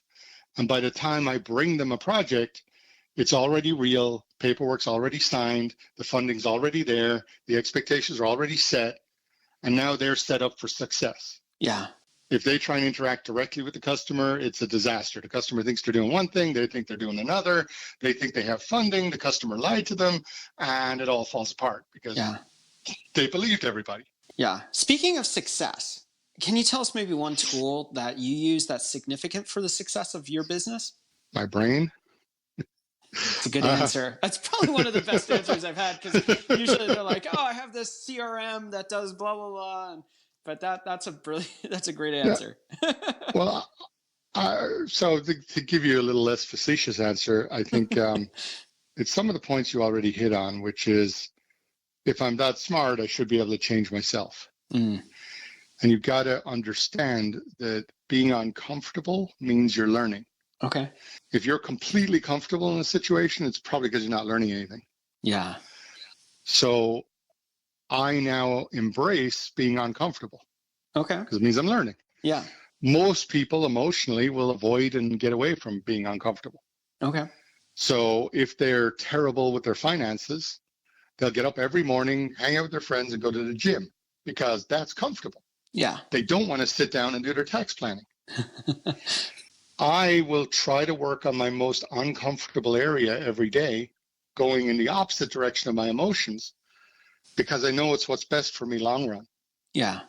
And by the time I bring them a project, it's already real, paperwork's already signed, the funding's already there, the expectations are already set, and now they're set up for success. Yeah. If they try and interact directly with the customer, it's a disaster. The customer thinks they're doing one thing, they think they're doing another, they think they have funding, the customer lied to them, and it all falls apart because they believed everybody. Yeah. Speaking of success, can you tell us maybe one tool that you use that's significant for the success of your business? My brain. It's a good answer. That's probably one of the best answers I've had, because usually they're like, "Oh, I have this CRM that does blah blah blah," but that's a great answer. Yeah. Well, so to give you a little less facetious answer, I think it's some of the points you already hit on, which is, if I'm that smart, I should be able to change myself. Mm. And you've got to understand that being uncomfortable means you're learning. Okay. If you're completely comfortable in a situation, it's probably because you're not learning anything. Yeah. So I now embrace being uncomfortable. Okay. Because it means I'm learning. Yeah. Most people emotionally will avoid and get away from being uncomfortable. Okay. So if they're terrible with their finances, they'll get up every morning, hang out with their friends, and go to the gym, because that's comfortable. Yeah. They don't want to sit down and do their tax planning. I will try to work on my most uncomfortable area every day, going in the opposite direction of my emotions, because I know it's what's best for me long run. Yeah.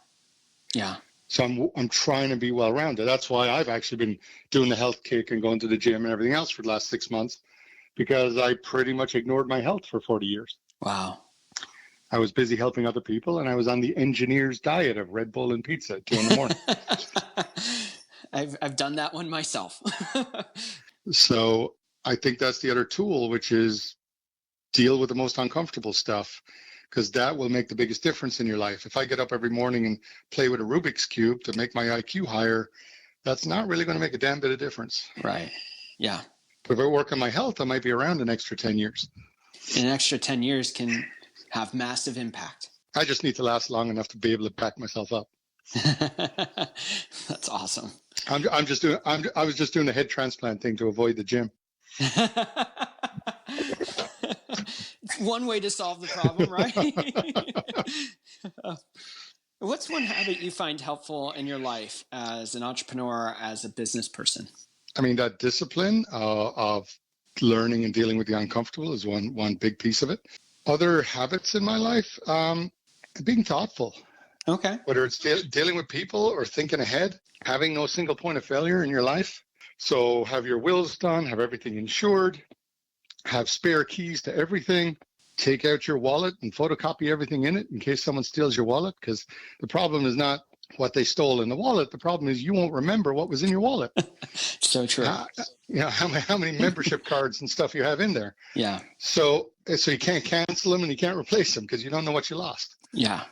Yeah. So I'm trying to be well-rounded. That's why I've actually been doing the health kick and going to the gym and everything else for the last 6 months, because I pretty much ignored my health for 40 years. Wow. I was busy helping other people, and I was on the engineer's diet of Red Bull and pizza at 2 in the morning. I've done that one myself. So I think that's the other tool, which is deal with the most uncomfortable stuff, because that will make the biggest difference in your life. If I get up every morning and play with a Rubik's Cube to make my IQ higher, that's not really going to make a damn bit of difference. Right. Yeah. But if I work on my health, I might be around an extra 10 years. An extra 10 years can have massive impact. I just need to last long enough to be able to back myself up. That's awesome. I was just doing the head transplant thing to avoid the gym. It's one way to solve the problem, right? What's one habit you find helpful in your life as an entrepreneur, as a business person? I mean, that discipline of learning and dealing with the uncomfortable is one big piece of it. Other habits in my life, being thoughtful. Okay. Whether it's dealing with people or thinking ahead, having no single point of failure in your life. So have your wills done, have everything insured, have spare keys to everything, take out your wallet and photocopy everything in it in case someone steals your wallet, because the problem is not what they stole in the wallet. The problem is you won't remember what was in your wallet. So true. How many membership cards and stuff you have in there. Yeah. So you can't cancel them and you can't replace them because you don't know what you lost. Yeah.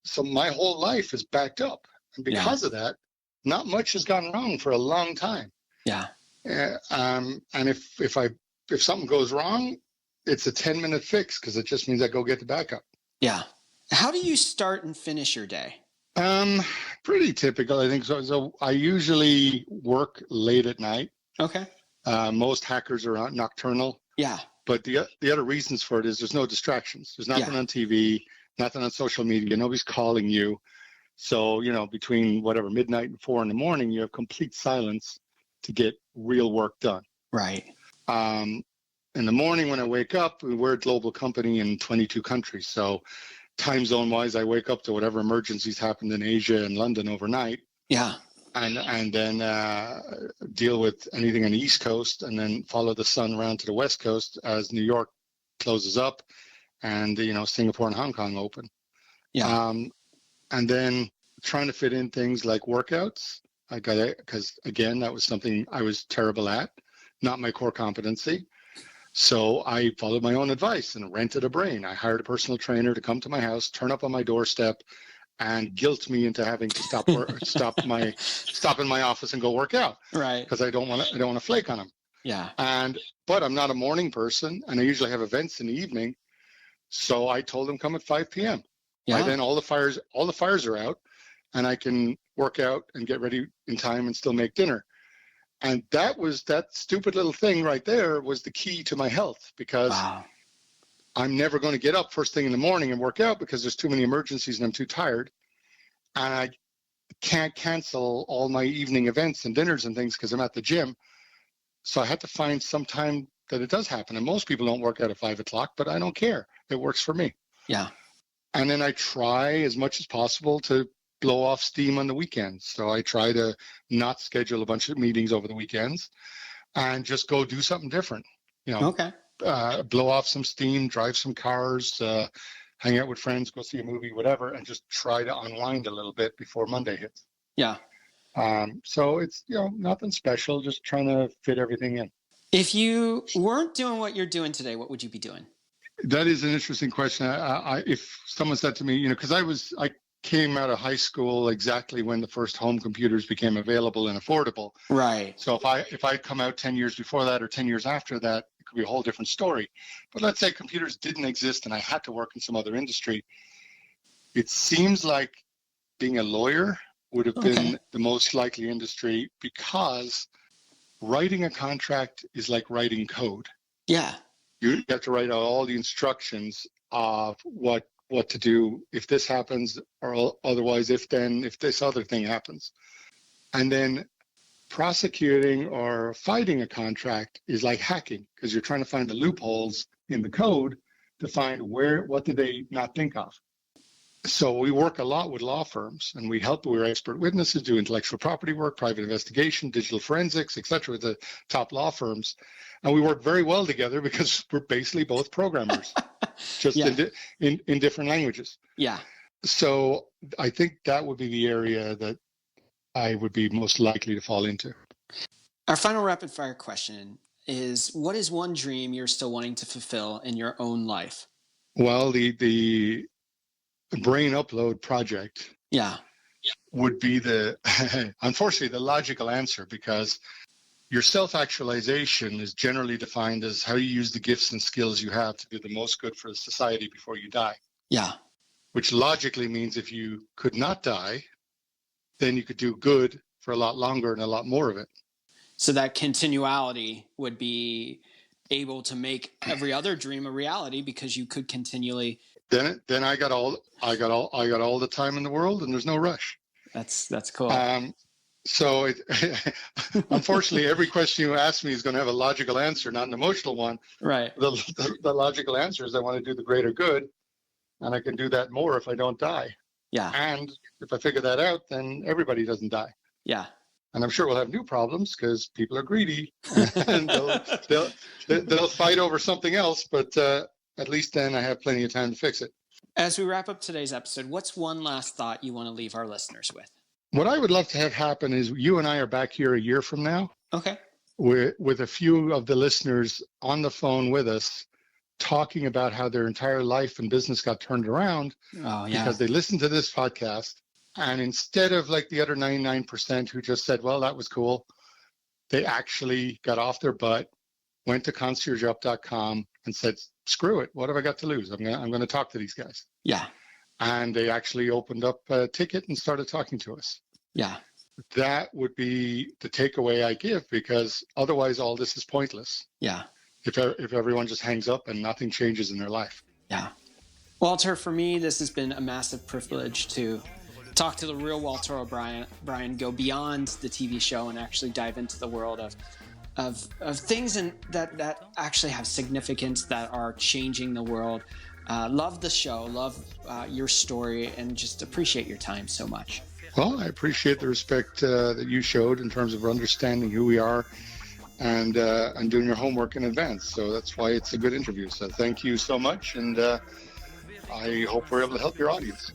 So my whole life is backed up. And because of that, not much has gone wrong for a long time. Yeah. And if something goes wrong, it's a 10-minute fix because it just means I go get the backup. Yeah. How do you start and finish your day? Pretty typical, I think. So I usually work late at night. Okay. Most hackers are nocturnal. Yeah. But the other reasons for it is there's no distractions. There's nothing on TV, nothing on social media. Nobody's calling you. So, between whatever, midnight and 4 a.m, you have complete silence to get real work done. Right. In the morning when I wake up, we're a global company in 22 countries. So time zone wise, I wake up to whatever emergencies happened in Asia and London overnight. Yeah. And then deal with anything on the East Coast, and then follow the sun around to the West Coast as New York closes up and, Singapore and Hong Kong open. Yeah. And then trying to fit in things like workouts. Because again, that was something I was terrible at, not my core competency. So I followed my own advice and rented a brain. I hired a personal trainer to come to my house, turn up on my doorstep, and guilt me into having to stop in my office and go work out. Right. Because I don't want to flake on him. Yeah. But I'm not a morning person, and I usually have events in the evening. So I told him come at 5 p.m. Yeah. By then all the fires are out, and I can work out and get ready in time and still make dinner. And that stupid little thing right there was the key to my health, because I'm never going to get up first thing in the morning and work out because there's too many emergencies and I'm too tired. And I can't cancel all my evening events and dinners and things because I'm at the gym. So I had to find some time that it does happen. And most people don't work out at 5 o'clock, but I don't care. It works for me. Yeah. And then I try as much as possible to blow off steam on the weekends. So I try to not schedule a bunch of meetings over the weekends and just go do something different. Okay. Blow off some steam, drive some cars, hang out with friends, go see a movie, whatever, and just try to unwind a little bit before Monday hits. Yeah. So it's, nothing special, just trying to fit everything in. If you weren't doing what you're doing today, what would you be doing? That is an interesting question. If someone said to me, because I came out of high school exactly when the first home computers became available and affordable. Right. So if I'd come out 10 years before that or 10 years after that, it could be a whole different story. But let's say computers didn't exist and I had to work in some other industry. It seems like being a lawyer would have been the most likely industry, because writing a contract is like writing code. Yeah. You have to write out all the instructions of what to do if this happens, or otherwise if this other thing happens. And then prosecuting or fighting a contract is like hacking, because you're trying to find the loopholes in the code to find what did they not think of. So we work a lot with law firms, and we're expert witnesses, do intellectual property work, private investigation, digital forensics, etc., with the top law firms. And we work very well together because we're basically both programmers, just in different languages. Yeah. So I think that would be the area that I would be most likely to fall into. Our final rapid fire question is, what is one dream you're still wanting to fulfill in your own life? Well, the brain upload project Yeah. would be unfortunately, the logical answer, because your self-actualization is generally defined as how you use the gifts and skills you have to do the most good for society before you die. Yeah. Which logically means if you could not die, then you could do good for a lot longer and a lot more of it. So that continuality would be able to make every other dream a reality because you could continually. Then I got all the time in the world, and there's no rush. That's cool. So unfortunately, every question you ask me is going to have a logical answer, not an emotional one. Right. The logical answer is I want to do the greater good, and I can do that more if I don't die. Yeah. And if I figure that out, then everybody doesn't die. Yeah. And I'm sure we'll have new problems because people are greedy, and they'll fight over something else. But at least then I have plenty of time to fix it. As we wrap up today's episode, what's one last thought you want to leave our listeners with? What I would love to have happen is you and I are back here a year from now. Okay. With a few of the listeners on the phone with us, talking about how their entire life and business got turned around because they listened to this podcast. And instead of like the other 99% who just said, well, that was cool, they actually got off their butt, went to conciergeup.com and said, screw it. What have I got to lose? I'm going to talk to these guys. Yeah. And they actually opened up a ticket and started talking to us. Yeah. That would be the takeaway I give, because otherwise all this is pointless. Yeah. If everyone just hangs up and nothing changes in their life. Yeah. Walter, for me, this has been a massive privilege to talk to the real Walter O'Brien, go beyond the TV show and actually dive into the world of things that actually have significance, that are changing the world. Love the show, love your story, and just appreciate your time so much. Well, I appreciate the respect that you showed in terms of understanding who we are and doing your homework in advance. So that's why it's a good interview. So thank you so much, and I hope we're able to help your audience.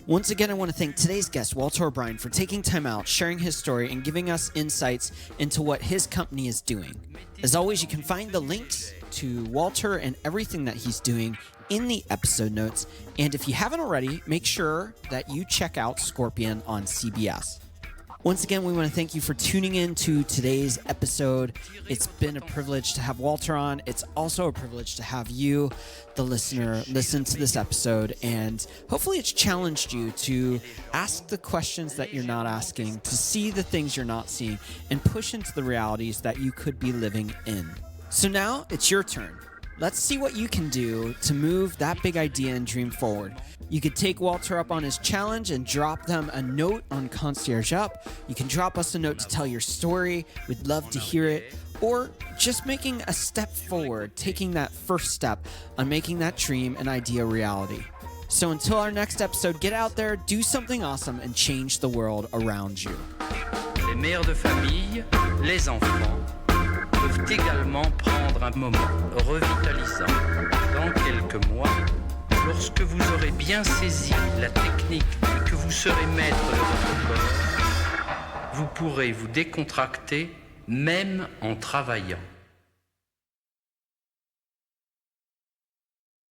Once again, I want to thank today's guest, Walter O'Brien, for taking time out, sharing his story, and giving us insights into what his company is doing. As always, you can find the links to Walter and everything that he's doing in the episode notes. And if you haven't already, make sure that you check out Scorpion on CBS. Once again, we want to thank you for tuning in to today's episode. It's been a privilege to have Walter on. It's also a privilege to have you, the listener, listen to this episode. And hopefully it's challenged you to ask the questions that you're not asking, to see the things you're not seeing, and push into the realities that you could be living in. So now it's your turn. Let's see what you can do to move that big idea and dream forward. You could take Walter up on his challenge and drop them a note on Concierge Up. You can drop us a note to tell your story. We'd love to hear it. Or just making a step forward, taking that first step on making that dream and idea reality. So until our next episode, get out there, do something awesome, and change the world around you. Les mères de famille, les enfants, peuvent également prendre un moment revitalisant dans quelques mois, lorsque vous aurez bien saisi la technique et que vous serez maître de votre corps. Vous pourrez vous décontracter même en travaillant.